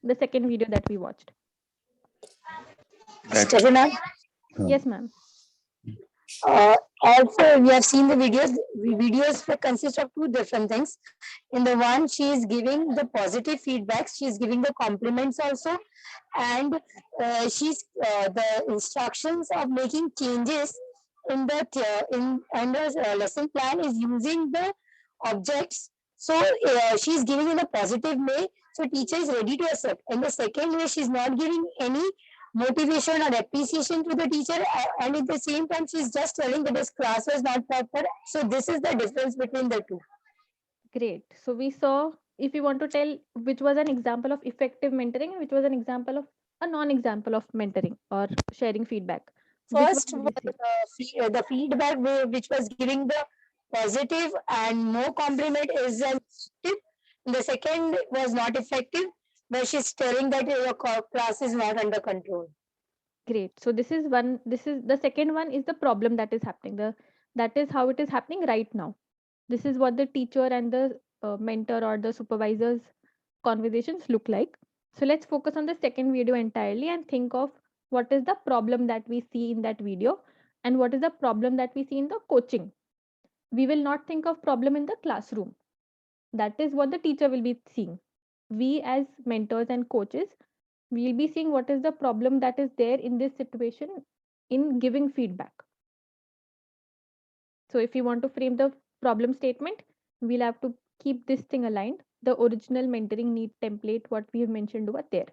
The second video that we watched? That, ma'am. Yes, ma'am. Also, we have seen the videos. Videos consist of two different things. In the one, she is giving the positive feedbacks. She is giving the compliments also, and she's the instructions of making changes in the under lesson plan is using the objects. So she's giving in a positive way. So teacher is ready to accept. And the second way, she's not giving any motivation or appreciation to the teacher, and at the same time she's just telling that his class was not proper. So this is the difference between the two. Great. So we saw, if you want to tell which was an example of effective mentoring and which was an example of a non-example of mentoring or sharing feedback. First was the feedback which was giving the positive and no compliment is effective. The second was not effective, where she's telling that your class is not under control. Great. So this is one. This is the second one is the problem that is happening. That is how it is happening right now. This is what the teacher and the mentor or the supervisor's conversations look like. So let's focus on the second video entirely and think of what is the problem that we see in that video and what is the problem that we see in the coaching. We will not think of problem in the classroom. That is what the teacher will be seeing. We as mentors and coaches, we'll be seeing what is the problem that is there in this situation in giving feedback. So if you want to frame the problem statement, we'll have to keep this thing aligned. The original mentoring need template, what we have mentioned over there.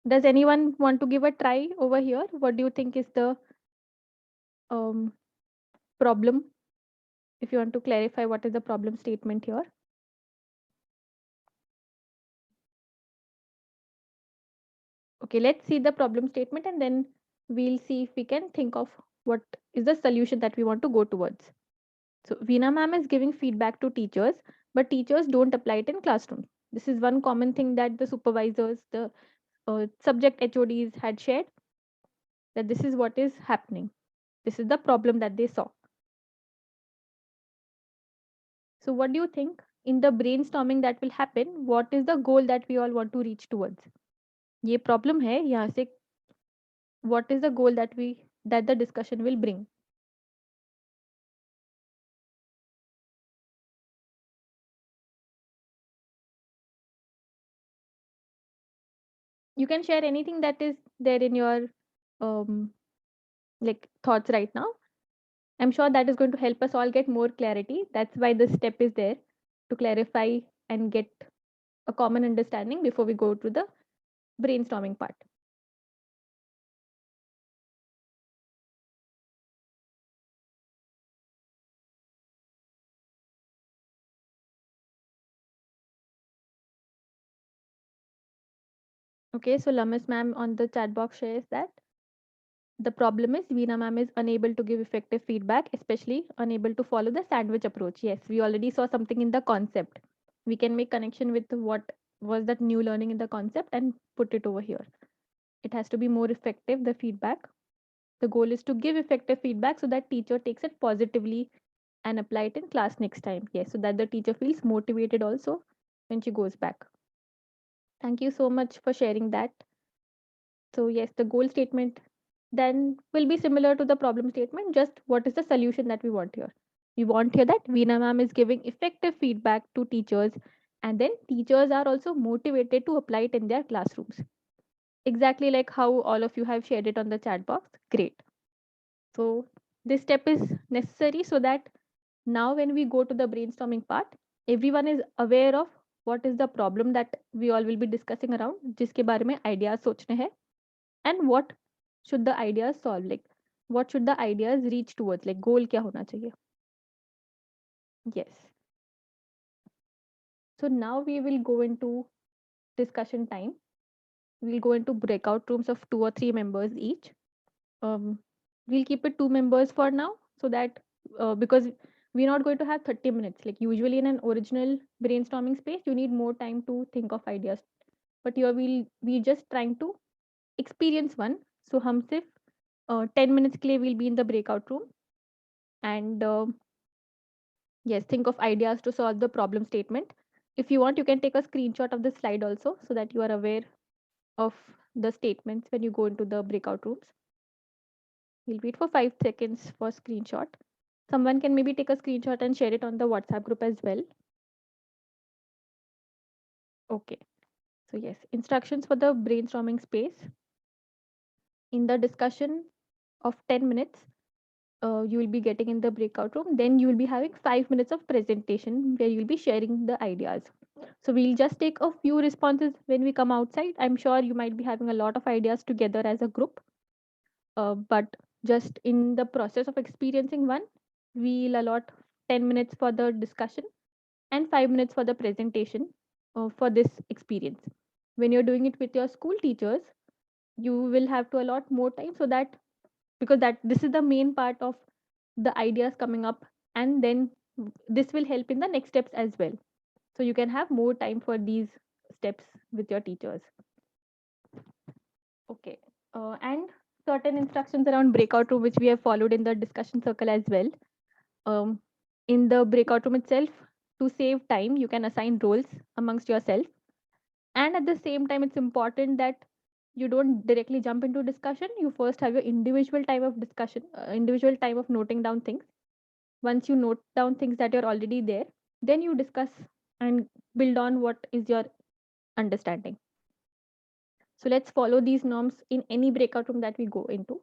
Does anyone want to give a try over here? What do you think is the problem? If you want to clarify what is the problem statement here. Okay, let's see the problem statement and then we'll see if we can think of what is the solution that we want to go towards. So Veena ma'am is giving feedback to teachers, but teachers don't apply it in classroom. This is one common thing that the supervisors, the subject HODs had shared, that this is what is happening. This is the problem that they saw. So what do you think in the brainstorming that will happen? What is the goal that we all want to reach towards? ये problem है यहाँ से. What is the goal that the discussion will bring? You can share anything that is there in your like thoughts right now. I'm sure that is going to help us all get more clarity. That's why this step is there, to clarify and get a common understanding before we go to the brainstorming part. Okay, so Lamis ma'am on the chat box shares that the problem is Veena ma'am is unable to give effective feedback, especially unable to follow the sandwich approach. Yes, we already saw something in the concept. We can make connection with what was that new learning in the concept and put it over here. It has to be more effective, the feedback. The goal is to give effective feedback so that teacher takes it positively and apply it in class next time. Yes, so that the teacher feels motivated also when she goes back. Thank you so much for sharing that. So yes, the goal statement then will be similar to the problem statement, just what is the solution that we want here. We want here that Veena ma'am is giving effective feedback to teachers, and then teachers are also motivated to apply it in their classrooms. Exactly like how all of you have shared it on the chat box. Great. So this step is necessary so that now when we go to the brainstorming part, everyone is aware of what is the problem that we all will be discussing around, जिसके बारे में ideas सोचने हैं, and what should the ideas solve, like what should the ideas reach towards, like goal क्या होना चाहिए. Yes. So now we will go into discussion time. We'll go into breakout rooms of 2 or 3 members each. We'll keep it 2 members for now, so that because we're not going to have 30 minutes. Like usually in an original brainstorming space, you need more time to think of ideas. But here we just trying to experience one. So हम सिर्फ 10 minutes के लिए we'll be in the breakout room, and yes, think of ideas to solve the problem statement. If you want, you can take a screenshot of the slide also, so that you are aware of the statements when you go into the breakout rooms. We'll wait for 5 seconds for screenshot. Someone can maybe take a screenshot and share it on the WhatsApp group as well. Okay. So yes, instructions for the brainstorming space. In the discussion of 10 minutes, you will be getting in the breakout room. Then you will be having 5 minutes of presentation where you'll be sharing the ideas. So we'll just take a few responses when we come outside. I'm sure you might be having a lot of ideas together as a group. But just in the process of experiencing one, we'll allot 10 minutes for the discussion and 5 minutes for the presentation for this experience. When you're doing it with your school teachers, you will have to allot more time, so that because that this is the main part of the ideas coming up, and then this will help in the next steps as well. So you can have more time for these steps with your teachers. Okay. And certain instructions around breakout room, which we have followed in the discussion circle as well. In the breakout room itself, to save time, you can assign roles amongst yourself. And at the same time, it's important that you don't directly jump into discussion. You first have your individual time of discussion, individual time of noting down things. Once you note down things that are already there, then you discuss and build on what is your understanding. So let's follow these norms in any breakout room that we go into.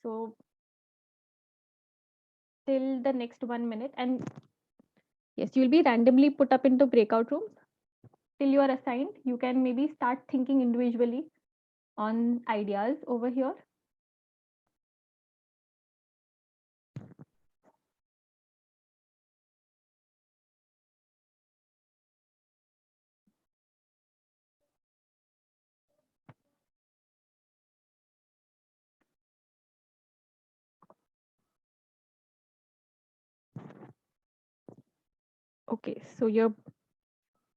So till the next 1 minute, and yes, you'll be randomly put up into breakout rooms till you are assigned. You can maybe start thinking individually on ideas over here. Okay, so you're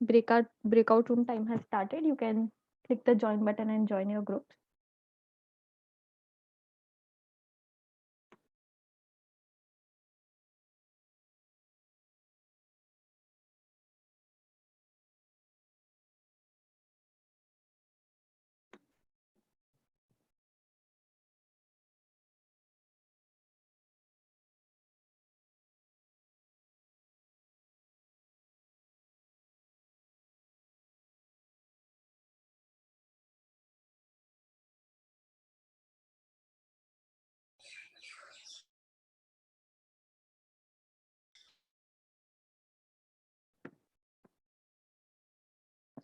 breakout room time has started, you can click the join button and join your groups.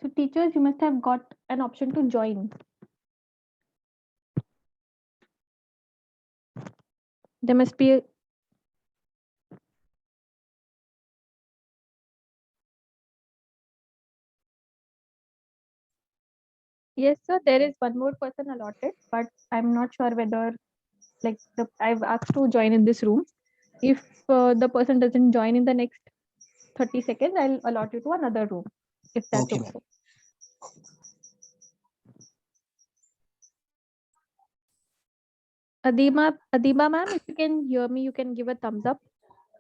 So teachers, you must have got an option to join. There must be yes, sir. There is one more person allotted, but I'm not sure whether I've asked to join in this room. If the person doesn't join in the next 30 seconds, I'll allot you to another room. If that's Okay, okay. ma'am. Adiba ma'am, if you can hear me, you can give a thumbs up.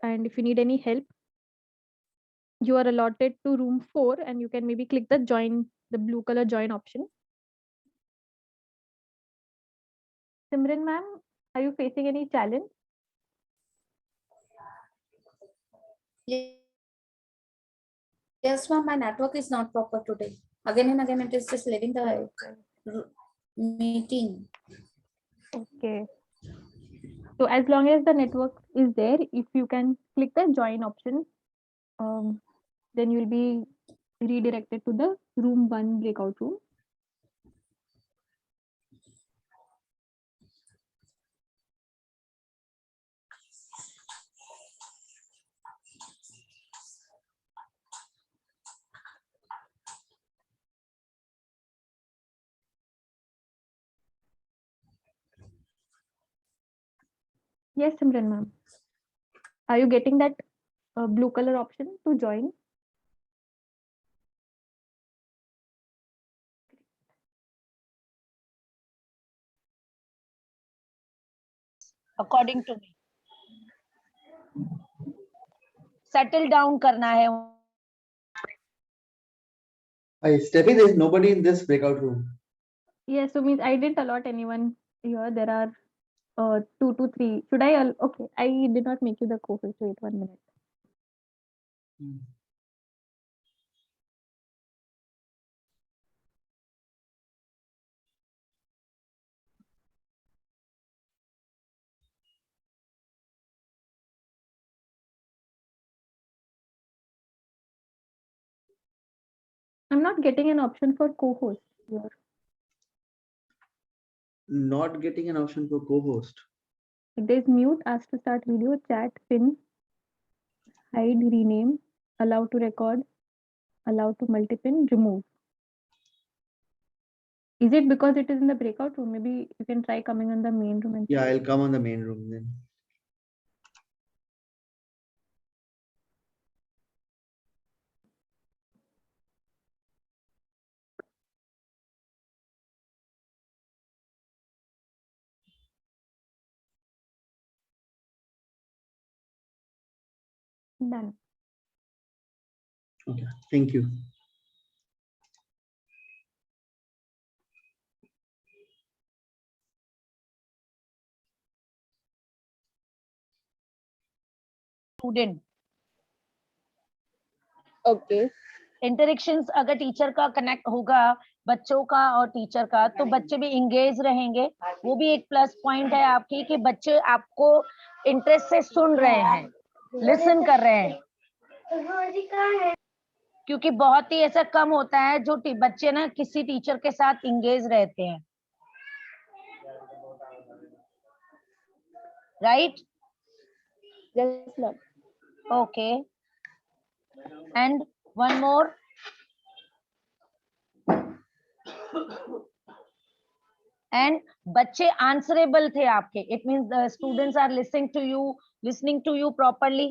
And if you need any help, you are allotted to room 4 and you can maybe click the blue color join option. Simran ma'am, are you facing any challenge? Yes, ma'am, my network is not proper today. Again and again, it is just leaving the meeting. Okay. So as long as the network is there, if you can click the join option, then you'll be redirected to the room 1 breakout room. Yes, Simran ma'am. Are you getting that blue color option to join? According to me. Settle down करना है. Steffi, there is nobody in this breakout room. Yes, so means I didn't allot anyone here. There are 2 to 3. Should I? Okay, I did not make you the co-host. Wait 1 minute. I'm not getting an option for co-host here. Not getting an option for co-host. There's mute, ask to start video, chat, pin, hide, rename, allow to record, allow to multi-pin, remove. Is it because it is in the breakout room? Maybe you can try coming on the main room and Yeah, I'll come on the main room then. done. Okay, thank you. Student. Okay. Interactions अगर teacher का connect होगा बच्चों का और teacher का तो बच्चे भी इंगेज रहेंगे. वो भी एक प्लस पॉइंट है आपकी कि बच्चे आपको इंटरेस्ट से सुन रहे हैं, लिसन कर रहे हैं. क्योंकि बहुत ही ऐसा कम होता है जो बच्चे ना किसी टीचर के साथ इंगेज रहते हैं. Right? Yes, ma'am. Okay. And one more. And बच्चे आंसरेबल थे आपके. It means the students are listening to you properly.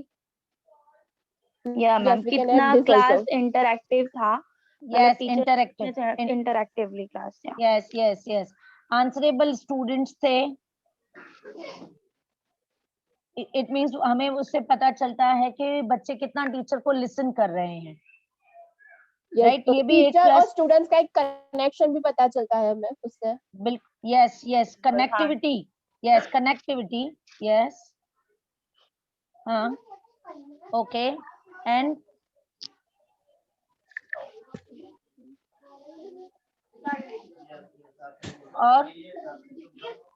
Yeah ma'am Yes, we can कितना add this class also. Interactive था Yes, teacher interactive. Interactively class yeah Yes, yes, yes. Answerable students थे. It means हमें उससे पता चलता है कि बच्चे कितना टीचर को लिसन कर रहे हैं. Yes, Right, तो ये भी एक teacher और plus. students का एक connection भी पता चलता है हमें उससे. Yes, yes, connectivity. Yes, connectivity. Yes. हाँ. Okay. And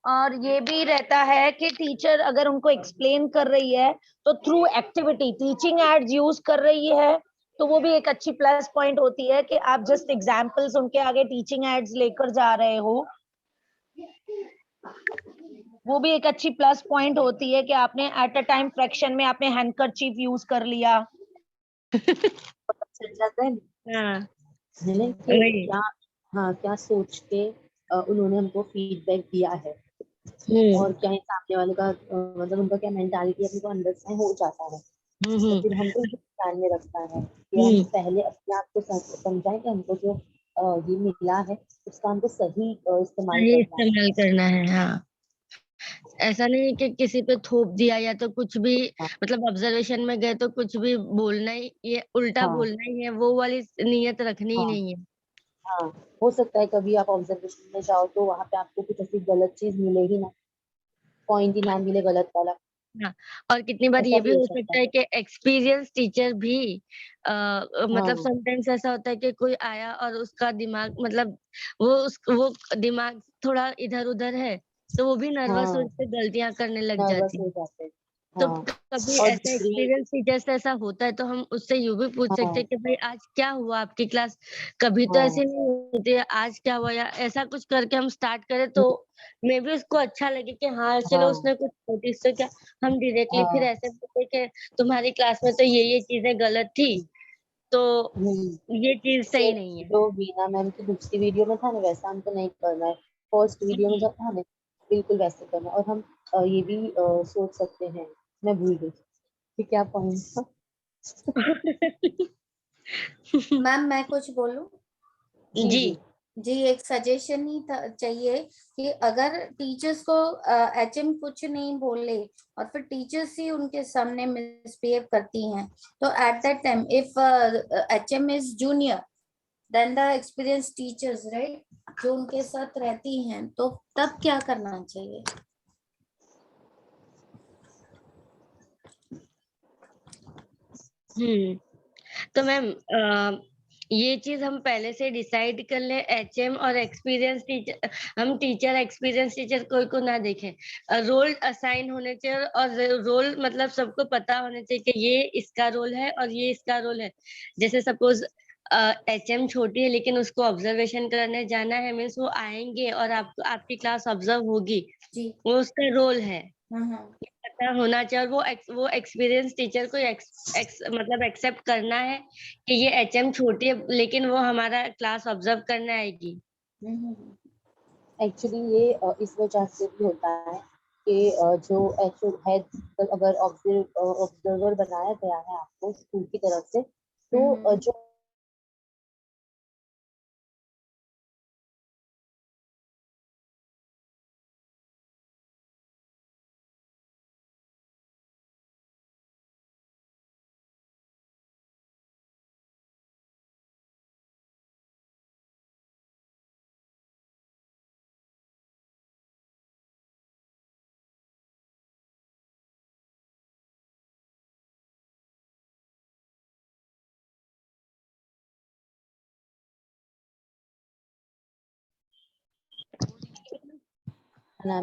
और ये भी रहता है कि टीचर अगर उनको एक्सप्लेन कर रही है तो through activity teaching ads use कर रही है तो वो भी एक अच्छी प्लस पॉइंट होती है कि आप जस्ट एग्जांपल्स उनके आगे टीचिंग एड्स लेकर जा रहे हो. वो भी एक अच्छी प्लस पॉइंट होती है कि आपने एट अ टाइम फ्रैक्शन में आपने हैंडकरचीफ यूज कर लिया. क्या सोच के उन्होंने हमको फीडबैक दिया है और क्या है सामने वाले का मतलब उनका क्या मेंटालिटी हमको अंडरस्टैंड हो जाता है. तो फिर हमको ये ध्यान में रखना है कि हम पहले अपने आप को समझाएं कि हमको जो ये मिला है उसका हमको सही इस्तेमाल करना है. हाँ, ऐसा नहीं कि किसी पे थोप दिया या तो कुछ भी मतलब ऑब्जर्वेशन में गए तो कुछ भी बोलना ही ये उल्टा बोलना ही है, वो वाली नीयत रखनी ही नहीं है. हाँ, हो सकता है कभी आप ऑब्जर्वेशन में जाओ तो वहां पे आपको कुछ ऐसी गलत चीज मिले ही ना, पॉइंट ही ना मिले गलत वाला. हाँ, और कितनी बार ये भी हो सकता है कि एक्सपीरियंस टीचर भी मतलब समटाइम्स ऐसा होता है कि कोई आया और उसका दिमाग मतलब वो दिमाग थोड़ा इधर उधर है तो वो भी नर्वस हो से गलतियां करने लग जाती है. तो कभी ऐसा एक्सपीरियंस टीचर से ऐसा होता है तो हम उससे यूं भी पूछ सकते हैं कि भाई आज क्या हुआ आपकी क्लास, कभी तो ऐसे नहीं होती है, आज क्या हुआ, या ऐसा कुछ करके हम स्टार्ट करें तो मे भी उसको अच्छा लगे कि हाँ चलो उसने कुछ नोटिस तो क्या. हम डायरेक्टली फिर ऐसे बोलते कि तुम्हारी क्लास में तो ये चीजें गलत थी तो ये चीज सही नहीं है. तो बीना मैम की दूसरी वीडियो में था ना वैसा हमको नहीं करना है. फर्स्ट वीडियो में जब था ना बिल्कुल वैसे करना. और हम ये भी सोच सकते हैं, मैं भूल गई कि क्या पॉइंट था. मैम मैं कुछ बोलूं? जी एक सजेशन ही था चाहिए कि अगर टीचर्स को एचएम कुछ नहीं बोले और फिर टीचर्स ही उनके सामने मिसबिहेव करती हैं तो at that time if HM is junior then the experience teachers right जो उनके साथ रहती हैं तो तब क्या करना चाहिए? तो मैम ये चीज हम पहले से डिसाइड कर ले. एचएम और एक्सपीरियंस टीचर, हम टीचर एक्सपीरियंस टीचर कोई को ना देखें, रोल असाइन होने चाहिए और रोल मतलब सबको पता होने चाहिए कि ये इसका रोल है और ये इसका रोल है. जैसे सपोज एचएम छोटी है लेकिन उसको ऑब्जर्वेशन करने जाना है मीन्स वो आएंगे और आपकी क्लास ऑब्जर्व होगी, वो उसका रोल है. पता होना चाहिए और वो एक्सपीरियंस टीचर को मतलब एक्सेप्ट करना है कि ये एचएम छोटी है लेकिन वो हमारा क्लास ऑब्जर्व करने आएगी. एक्चुअली ये इस वजह से भी होता है कि जो एक्चुअल हेड अगर ऑब्जर्वर बनाया गया है आपको स्कूल की तरफ से तो जो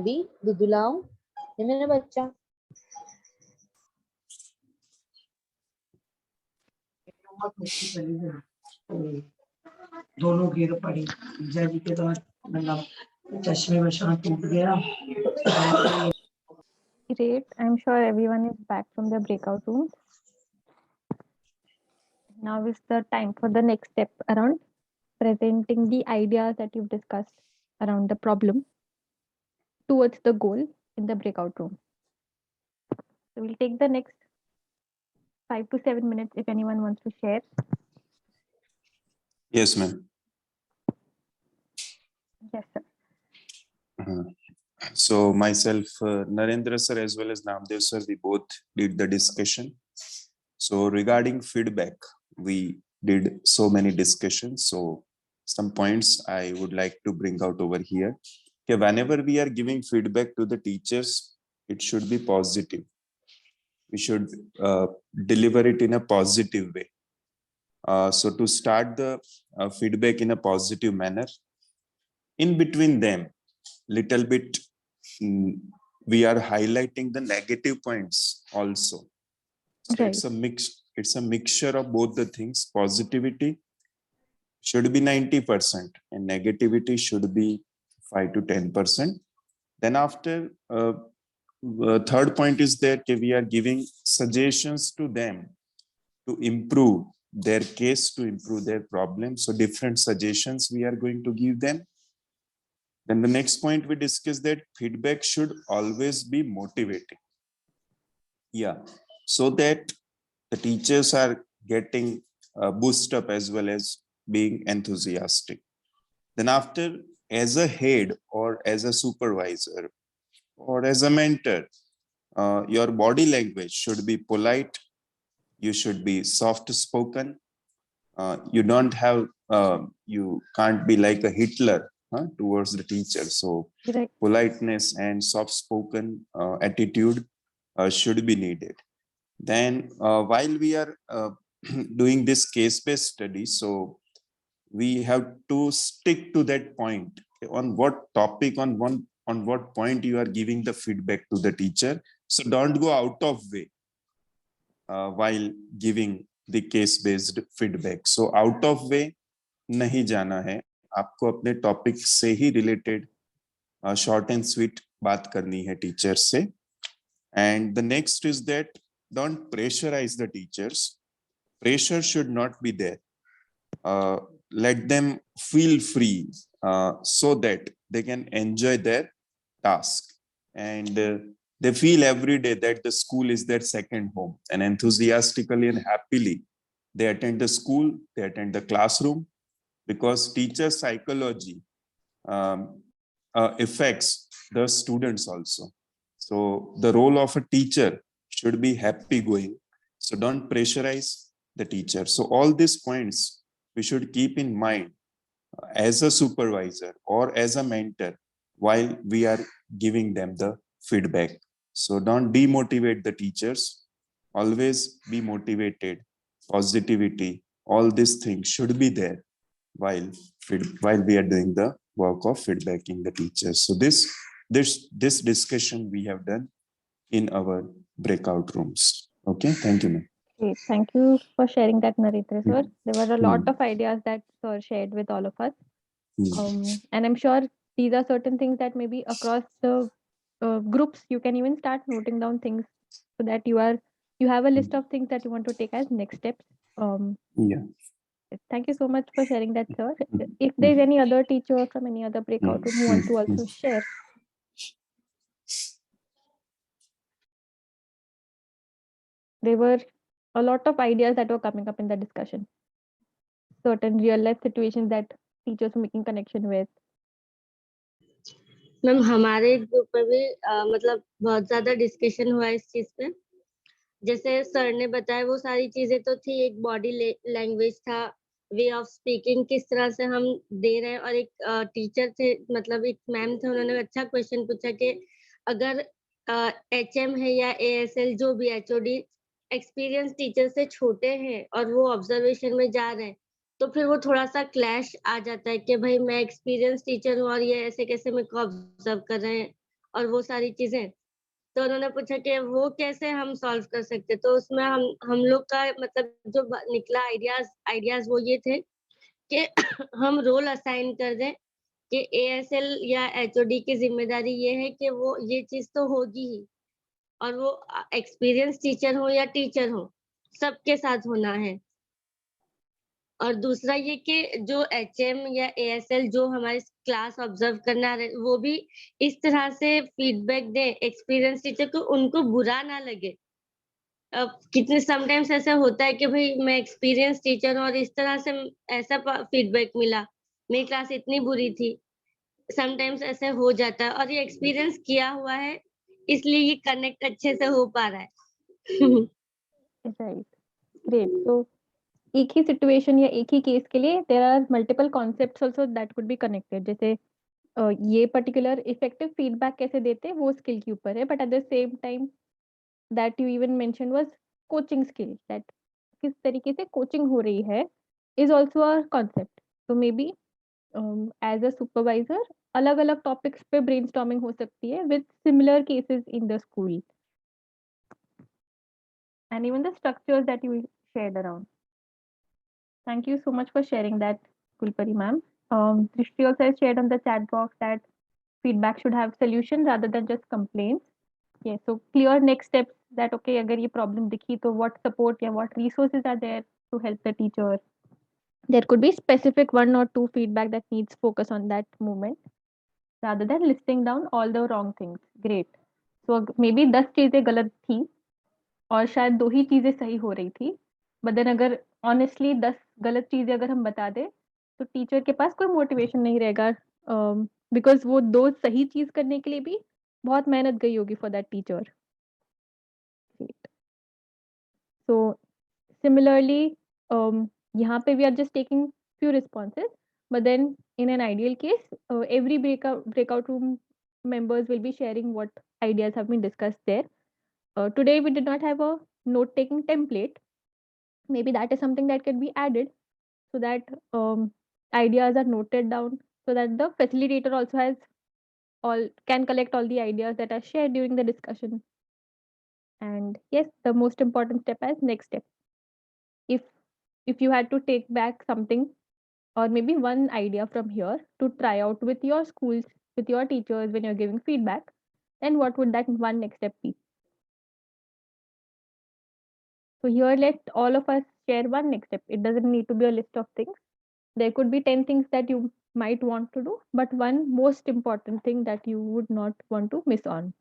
भी दूध लाऊं ये मेरा बच्चा. दोनों गिर पड़ी जज के तो मतलब चश्मे में शांत टूट गया. Great. I'm sure everyone is back from the breakout room. Now is the time for the next step around presenting the ideas that you've discussed around the problem towards the goal in the breakout room. So we'll take the next 5 to 7 minutes if anyone wants to share. Yes, ma'am. Yes, sir. So myself, Narendra sir, as well as Namdev sir, we both did the discussion. So regarding feedback, we did so many discussions. So some points I would like to bring out over here. Okay, whenever we are giving feedback to the teachers, it should be positive. We should deliver it in a positive way. So to start the feedback in a positive manner, in between them, little bit, we are highlighting the negative points also. So Right. it's a mixture of both the things. Positivity should be 90% and negativity should be 5 to 10%. Then after, third point is that we are giving suggestions to them to improve their case, to improve their problem. So different suggestions we are going to give them. Then the next point we discussed that feedback should always be motivating. Yeah, so that the teachers are getting a boost up as well as being enthusiastic. Then after, as a head or as a supervisor or as a mentor, your body language should be polite. You should be soft spoken. You don't have, you can't be like a Hitler towards the teacher. So Right. politeness and soft spoken attitude should be needed. Then while we are doing this case-based study, so we have to stick to that point. On what topic, on what point you are giving the feedback to the teacher. So don't go out of way while giving the case-based feedback. So out of way नहीं जाना है, आपको अपने topic से ही related short and sweet बात करनी है teacher से. And the next is that don't pressurize the teachers. Pressure should not be there. Let them feel free so that they can enjoy their task. And they feel every day that the school is their second home. And enthusiastically and happily, they attend the school, they attend the classroom, because teacher psychology affects the students also. So the role of a teacher should be happy going. So don't pressurize the teacher. So all these points we should keep in mind as a supervisor or as a mentor while we are giving them the feedback. So don't demotivate the teachers. Always be motivated. Positivity, all these things should be there while we are doing the work of feedbacking the teachers. So this discussion we have done in our breakout rooms. Okay, thank you, ma'am. Okay, thank you for sharing that, Narendra sir. There were a lot of ideas that sir shared with all of us. And I'm sure these are certain things that maybe across the groups, you can even start noting down things so that you have a list of things that you want to take as next steps. Yeah. Thank you so much for sharing that, sir. If there's any other teacher from any other breakout room who wants to also share. There were a lot of ideas that were coming up in the discussion. Certain real life situations that teachers were making connection with. Ma'am हमारे group में भी मतलब बहुत ज्यादा discussion हुआ इस चीज पे. जैसे सर ने बताया वो सारी चीजें तो थी, एक बॉडी लैंग्वेज था, वे ऑफ स्पीकिंग किस तरह से हम दे रहे हैं, और एक टीचर थे, मतलब एक मैम थे, उन्होंने अच्छा क्वेश्चन पूछा कि अगर HM है या ASL जो भी HOD एक्सपीरियंस टीचर से छोटे हैं और वो ऑब्जर्वेशन में जा रहे हैं, तो फिर वो थोड़ा सा क्लैश आ जाता है कि भाई मैं एक्सपीरियंस टीचर हूँ और ये ऐसे कैसे मेरे को ऑब्जर्व कर रहे हैं और वो सारी चीजें. तो उन्होंने पूछा कि वो कैसे हम सॉल्व कर सकते. तो उसमें हम लोग का मतलब जो निकला आइडियाज वो ये थे कि हम रोल असाइन कर दें कि ASL या HOD की जिम्मेदारी ये है कि वो ये चीज तो होगी ही, और वो एक्सपीरियंस टीचर हो या टीचर हो, सबके साथ होना है. और दूसरा ये कि जो HM या ASL जो हमारे क्लास ऑब्जर्व करना रहे, वो भी इस तरह से फीडबैक दे एक्सपीरियंस टीचर को, उनको बुरा ना लगे कितने समटाइम्स ऐसा होता है कि भाई मैं एक्सपीरियंस टीचर हूँ और इस तरह से ऐसा फीडबैक मिला, मेरी क्लास इतनी बुरी थी। समटाइम्स ऐसे हो जाता है और ये एक्सपीरियंस किया हुआ है, इसलिए ये कनेक्ट अच्छे से हो पा रहा है। Right, great. तो एक ही सिचुएशन या एक ही केस के लिए there are multiple concepts also that could be connected. जैसे ये पर्टिकुलर इफेक्टिव फीडबैक कैसे देते हैं वो स्किल के ऊपर है, but at the same time that you even mention was coaching skill, that किस तरीके से कोचिंग हो रही है इज आल्सो अ कॉन्सेप्ट। तो maybe as a supervisor अलग अलग टॉपिक्स पे ब्रेनस्टॉर्मिंग हो सकती है with similar cases in the school and even the structures that you shared around. Thank you so much for sharing that, Kulpari ma'am. Drishti also has shared on the chat box that feedback should have solution rather than just complaints. Yeah, so clear next steps that okay, agar ye problem dikhi, to what support या what resources are there to help the teacher. There could be specific one or two feedback that needs focus on that moment rather than listing down all the wrong things. Great. So maybe 10 चीजें गलत थी और शायद 2 ही चीजें सही हो रही थी, बट देन अगर ऑनेस्टली 10 गलत चीजें अगर हम बता दें तो टीचर के पास कोई मोटिवेशन नहीं रहेगा, बिकॉज वो 2 सही चीज करने के लिए भी बहुत मेहनत गई होगी for that teacher. So similarly यहाँ पे we are just taking few responses, but then in an ideal case every breakout room members will be sharing what ideas have been discussed there. Today we did not have a note taking template. Maybe that is something that can be added so that ideas are noted down so that the facilitator also has can collect all the ideas that are shared during the discussion. And yes, the most important step as next step, if you had to take back something or maybe one idea from here to try out with your schools, with your teachers when you're giving feedback, then what would that one next step be? So here let all of us share one next step. It doesn't need to be a list of things. There could be 10 things that you might want to do, but one most important thing that you would not want to miss on.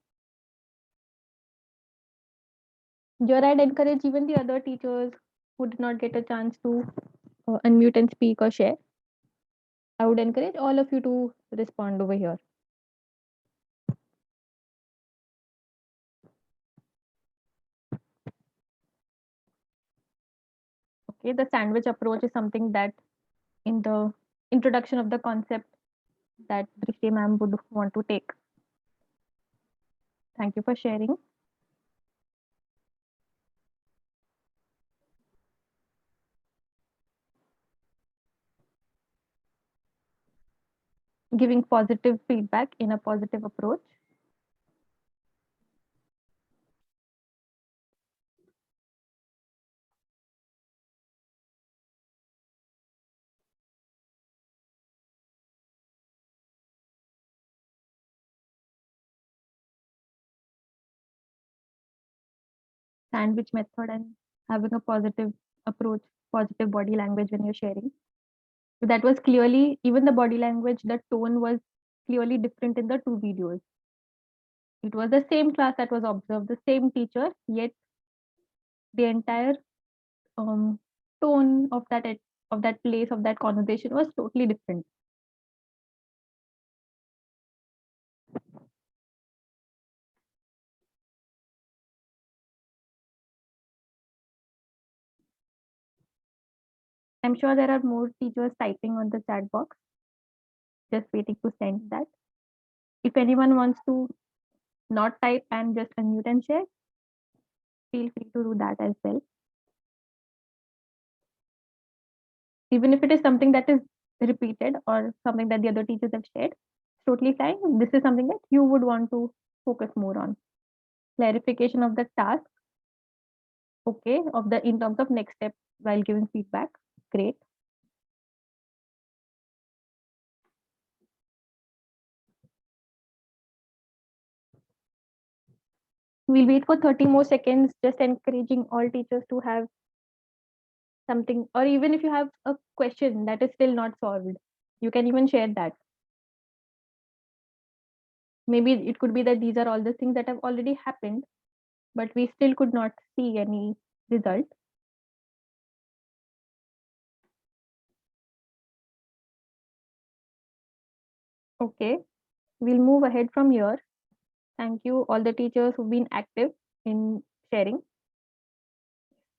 Here I'd encourage even the other teachers who did not get a chance to unmute and speak or share. I would encourage all of you to respond over here. Okay, the sandwich approach is something that in the introduction of the concept that Drishti ma'am would want to take. Thank you for sharing. Giving positive feedback in a positive approach. Sandwich method and having a positive approach, positive body language when you're sharing. So that was clearly, even the body language, the tone was clearly different in the 2 videos. It was the same class that was observed, the same teacher, yet the entire tone of that place, of that conversation was totally different. I'm sure there are more teachers typing on the chat box, just waiting to send that. If anyone wants to not type and just unmute and share, feel free to do that as well. Even if it is something that is repeated or something that the other teachers have shared, it's totally fine. This is something that you would want to focus more on. Clarification of the task, okay, in terms of next step while giving feedback, great. We'll wait for 30 more seconds, just encouraging all teachers to have something, or even if you have a question that is still not solved, you can even share that. Maybe it could be that these are all the things that have already happened, but we still could not see any result. Okay, we'll move ahead from here. Thank you all the teachers who've been active in sharing.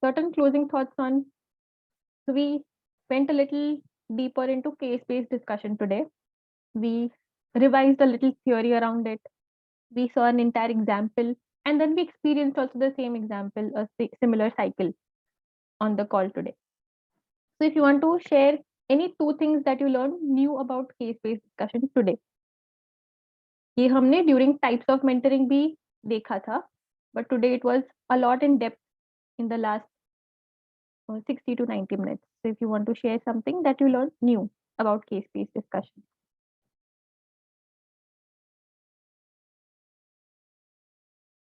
Certain closing thoughts on, so we went a little deeper into case-based discussion today. We revised a little theory around it. We saw an entire example, and then we experienced also the same example, a similar cycle on the call today. So if you want to share any two things that you learned new about case-based discussion today. ये हमने during types of mentoring भी देखा था, but today it was a lot in depth in the last 60 to 90 minutes. So if you want to share something that you learned new about case-based discussion.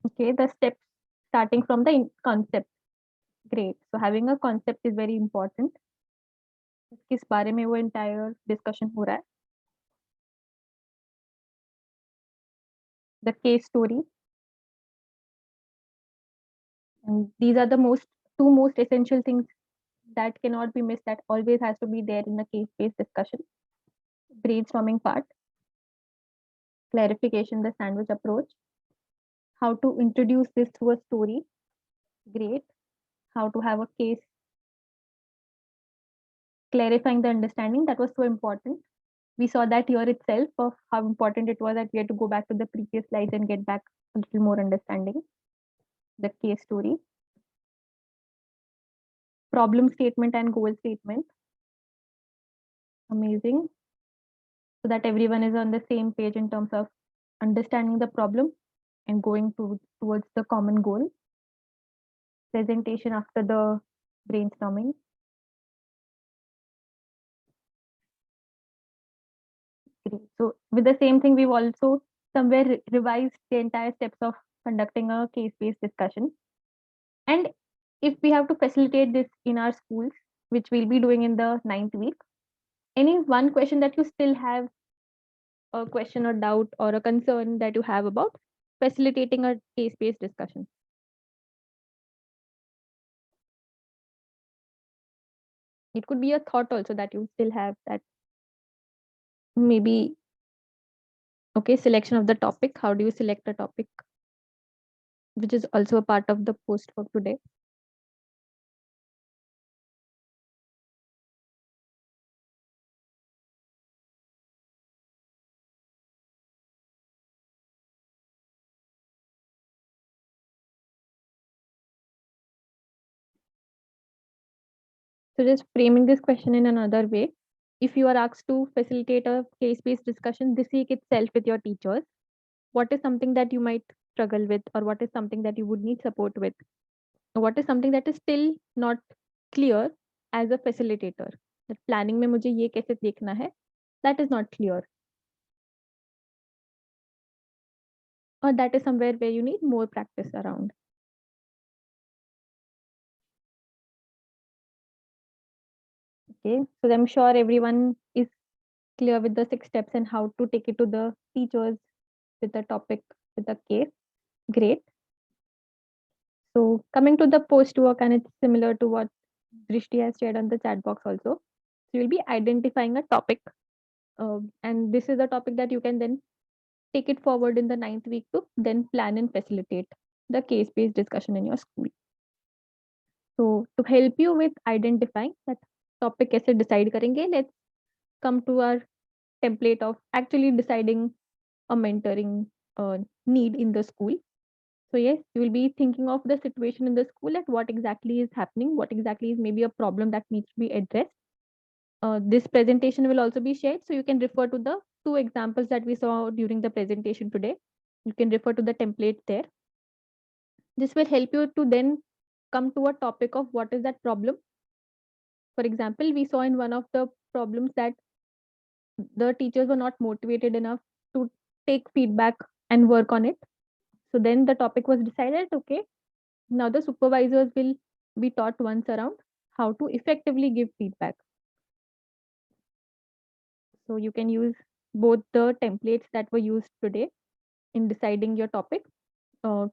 Okay, the steps starting from the concept. Great. So having a concept is very important. किस बारे में वो entire discussion हो रहा है? The case story. And these are the two most essential things that cannot be missed, that always has to be there in a case-based discussion. Brainstorming part, clarification, the sandwich approach, how to introduce this through a story. Great. How to have a case, clarifying the understanding, that was so important. We saw that here itself of how important it was that we had to go back to the previous slides and get back a little more understanding. The case story, problem statement and goal statement. Amazing. So that everyone is on the same page in terms of understanding the problem and going towards the common goal. Presentation after the brainstorming. Great. So with the same thing, we've also somewhere revised the entire steps of conducting a case-based discussion. And if we have to facilitate this in our schools, which we'll be doing in the 9th week, any one question that you still have, a question or doubt or a concern that you have about facilitating a case-based discussion? It could be a thought also that you still have, that maybe, okay, selection of the topic. How do you select a topic? Which is also a part of the post for today. So just framing this question in another way, if you are asked to facilitate a case-based discussion this week itself with your teachers, what is something that you might struggle with, or what is something that you would need support with? Or what is something that is still not clear as a facilitator? That planning में मुझे ये कैसे देखना है, that is not clear. Or that is somewhere where you need more practice around. Okay, so I'm sure everyone is clear with the 6 steps and how to take it to the teachers with the topic, with the case. Great. So coming to the post work, and it's similar to what Drishti has shared on the chat box also. So you'll be identifying a topic, and this is a topic that you can then take it forward in the 9th week to then plan and facilitate the case-based discussion in your school. So to help you with identifying that topic कैसे decide करेंगे, let's come to our template of actually deciding a mentoring need in the school. So yes, you will be thinking of the situation in the school, at what exactly is happening, what exactly is maybe a problem that needs to be addressed. This presentation will also be shared, so you can refer to the 2 examples that we saw during the presentation today. You can refer to the template there. This will help you to then come to a topic of what is that problem. For example, we saw in one of the problems that the teachers were not motivated enough to take feedback and work on it. So then the topic was decided, okay, now the supervisors will be taught once around how to effectively give feedback. So you can use both the templates that were used today in deciding your topic,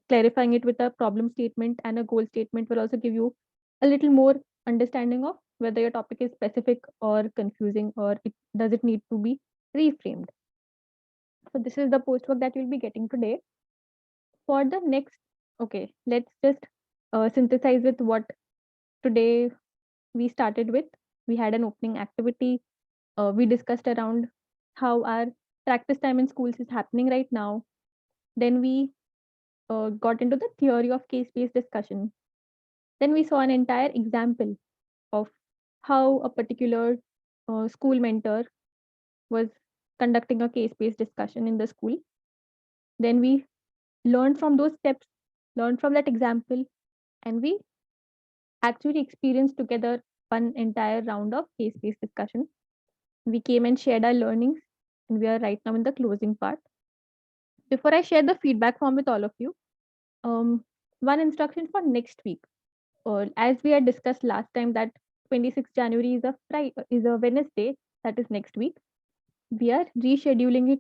clarifying it with a problem statement and a goal statement will also give you a little more understanding of whether your topic is specific or confusing, or does it need to be reframed. So this is the post work that you'll be getting today. For the next, okay, let's just synthesize with what today we started with. We had an opening activity. We discussed around how our practice time in schools is happening right now. Then we got into the theory of case-based discussion. Then we saw an entire example of how a particular school mentor was conducting a case-based discussion in the school. Then we learned from those steps, learned from that example, and we actually experienced together one entire round of case-based discussion. We came and shared our learnings, and we are right now in the closing part. Before I share the feedback form with all of you, one instruction for next week. As we had discussed last time, that 26th January is a Wednesday, that is next week. We are rescheduling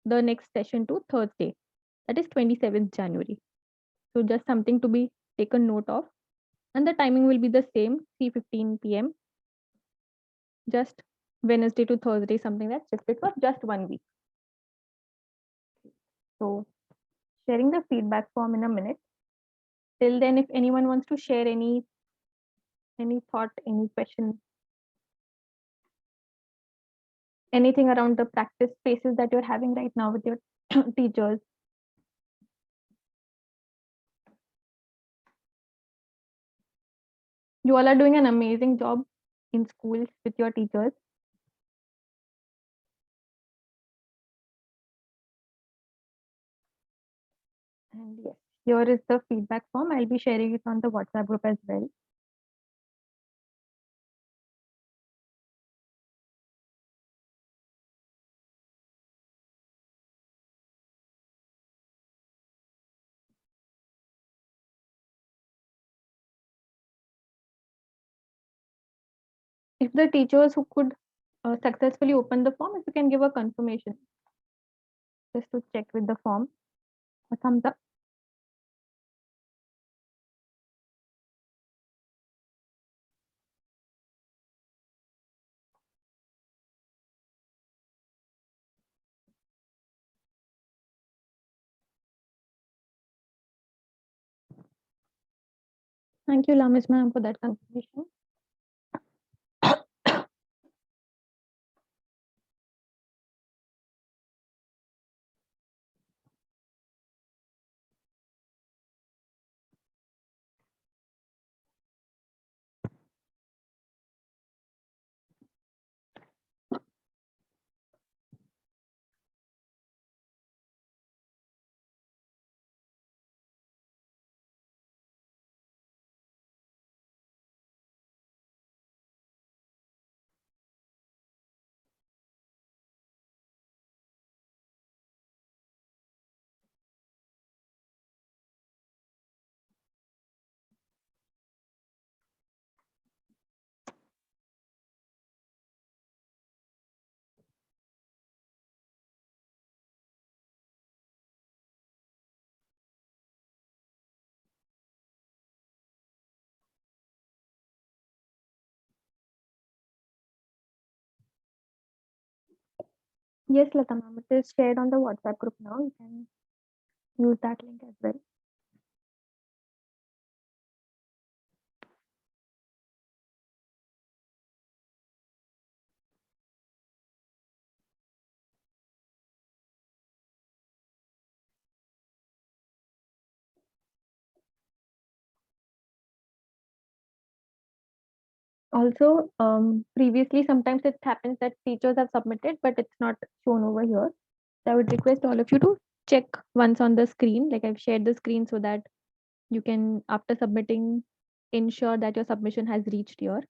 the next session to Thursday, that is 27th January. So just something to be taken note of. And the timing will be the same, 3:15 p.m. Just Wednesday to Thursday, something that's shifted for just 1 week. So sharing the feedback form in a minute. Till then, if anyone wants to share any thought, any question, anything around the practice spaces that you're having right now with your teachers. You all are doing an amazing job in schools with your teachers. And yes, here is the feedback form. I'll be sharing it on the WhatsApp group as well. If the teachers who could successfully open the form, if you can give a confirmation just to check with the form, a thumbs up. Thank you, Lamis ma'am, for that confirmation. Yes, Lata ma'am, it is shared on the WhatsApp group now. You can use that link as well. Also, previously, sometimes it happens that teachers have submitted, but it's not shown over here. So I would request all of you to check once on the screen, like I've shared the screen so that you can, after submitting, ensure that your submission has reached here.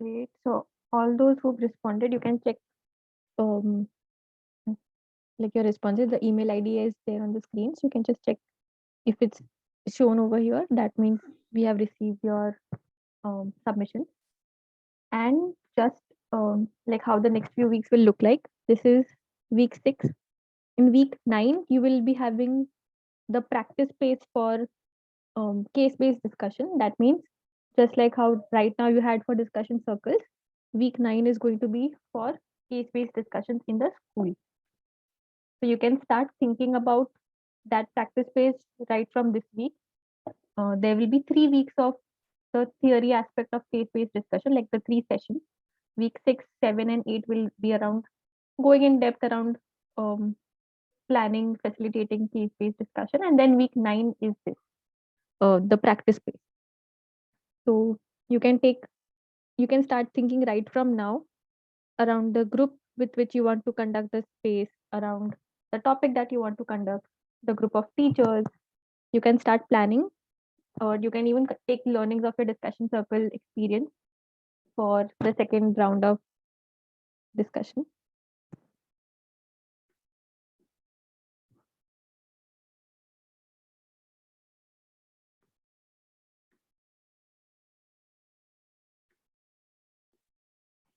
Great. So all those who've responded, you can check like your responses. The email ID is there on the screen, so you can just check if it's shown over here. That means we have received your submission. And just like how the next few weeks will look like. This is week 6. In week 9, you will be having the practice space for case-based discussion. That means just like how right now you had for discussion circles, week 9 is going to be for case-based discussions in the school. So you can start thinking about that practice space right from this week. There will be 3 weeks of the theory aspect of case-based discussion, like the 3 sessions. Week 6, 7, and 8 will be around going in depth around planning, facilitating case-based discussion, and then week 9 is this, the practice space. So you can start thinking right from now around the group with which you want to conduct the space, around the topic that you want to conduct, the group of teachers. You can start planning, or you can even take learnings of your discussion circle experience for the second round of discussion.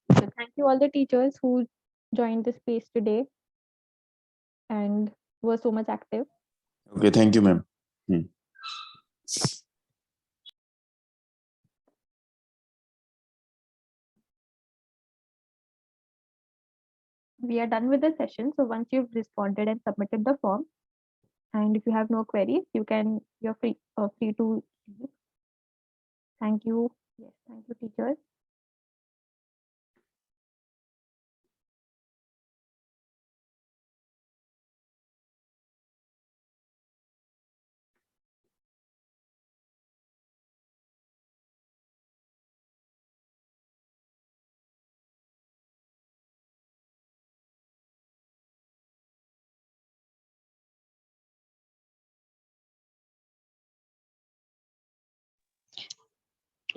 So thank you all the teachers who joined the space today and were so much active. Okay, thank you, ma'am. We are done with the session. So once you've responded and submitted the form, and if you have no queries, you're free to leave. Thank you. Yes, thank you, teachers.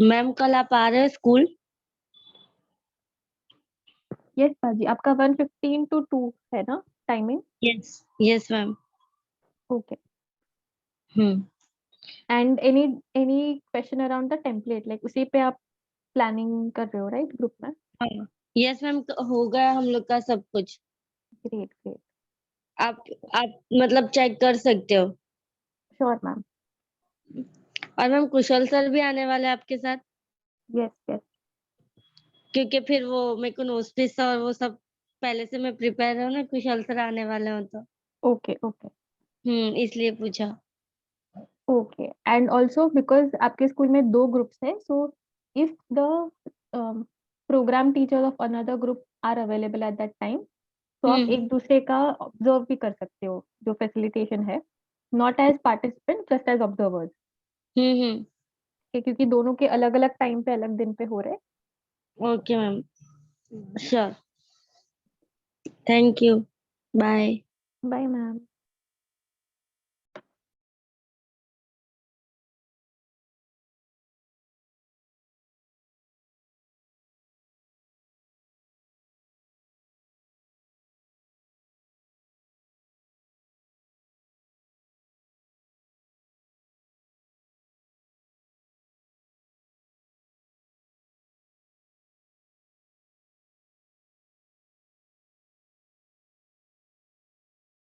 Ma'am कल आप आ रहे हैं school? Yes, Baji, आपका 1:15 to 2 है ना timing? Yes, ma'am. Okay. And any question around the template, like उसी पे आप planning कर रहे हो, right, group में? Yes, ma'am, हो गया हम लोग का सब कुछ. Great. आप मतलब चेक कर सकते हो. Sure, ma'am. और मैम कुशल सर भी आने वाले हैं आपके साथ? Yes. क्योंकि फिर वो मेरे को नोटिस और वो सब पहले से मैं प्रिपेयर हूँ ना, कुशल सर आने वाले हो तो. Okay. इसलिए पूछा. Okay. And also because आपके स्कूल में 2 ग्रुप्स हैं, so if the program teachers of another group are available at that time, तो आप एक दूसरे का ऑब्जर्व भी कर सकते हो, जो फैसिलिटेशन है, not as participant, just as observers. क्योंकि दोनों के अलग अलग टाइम पे अलग दिन पे हो रहे. Okay ma'am, sure. Thank you. Bye. Bye ma'am.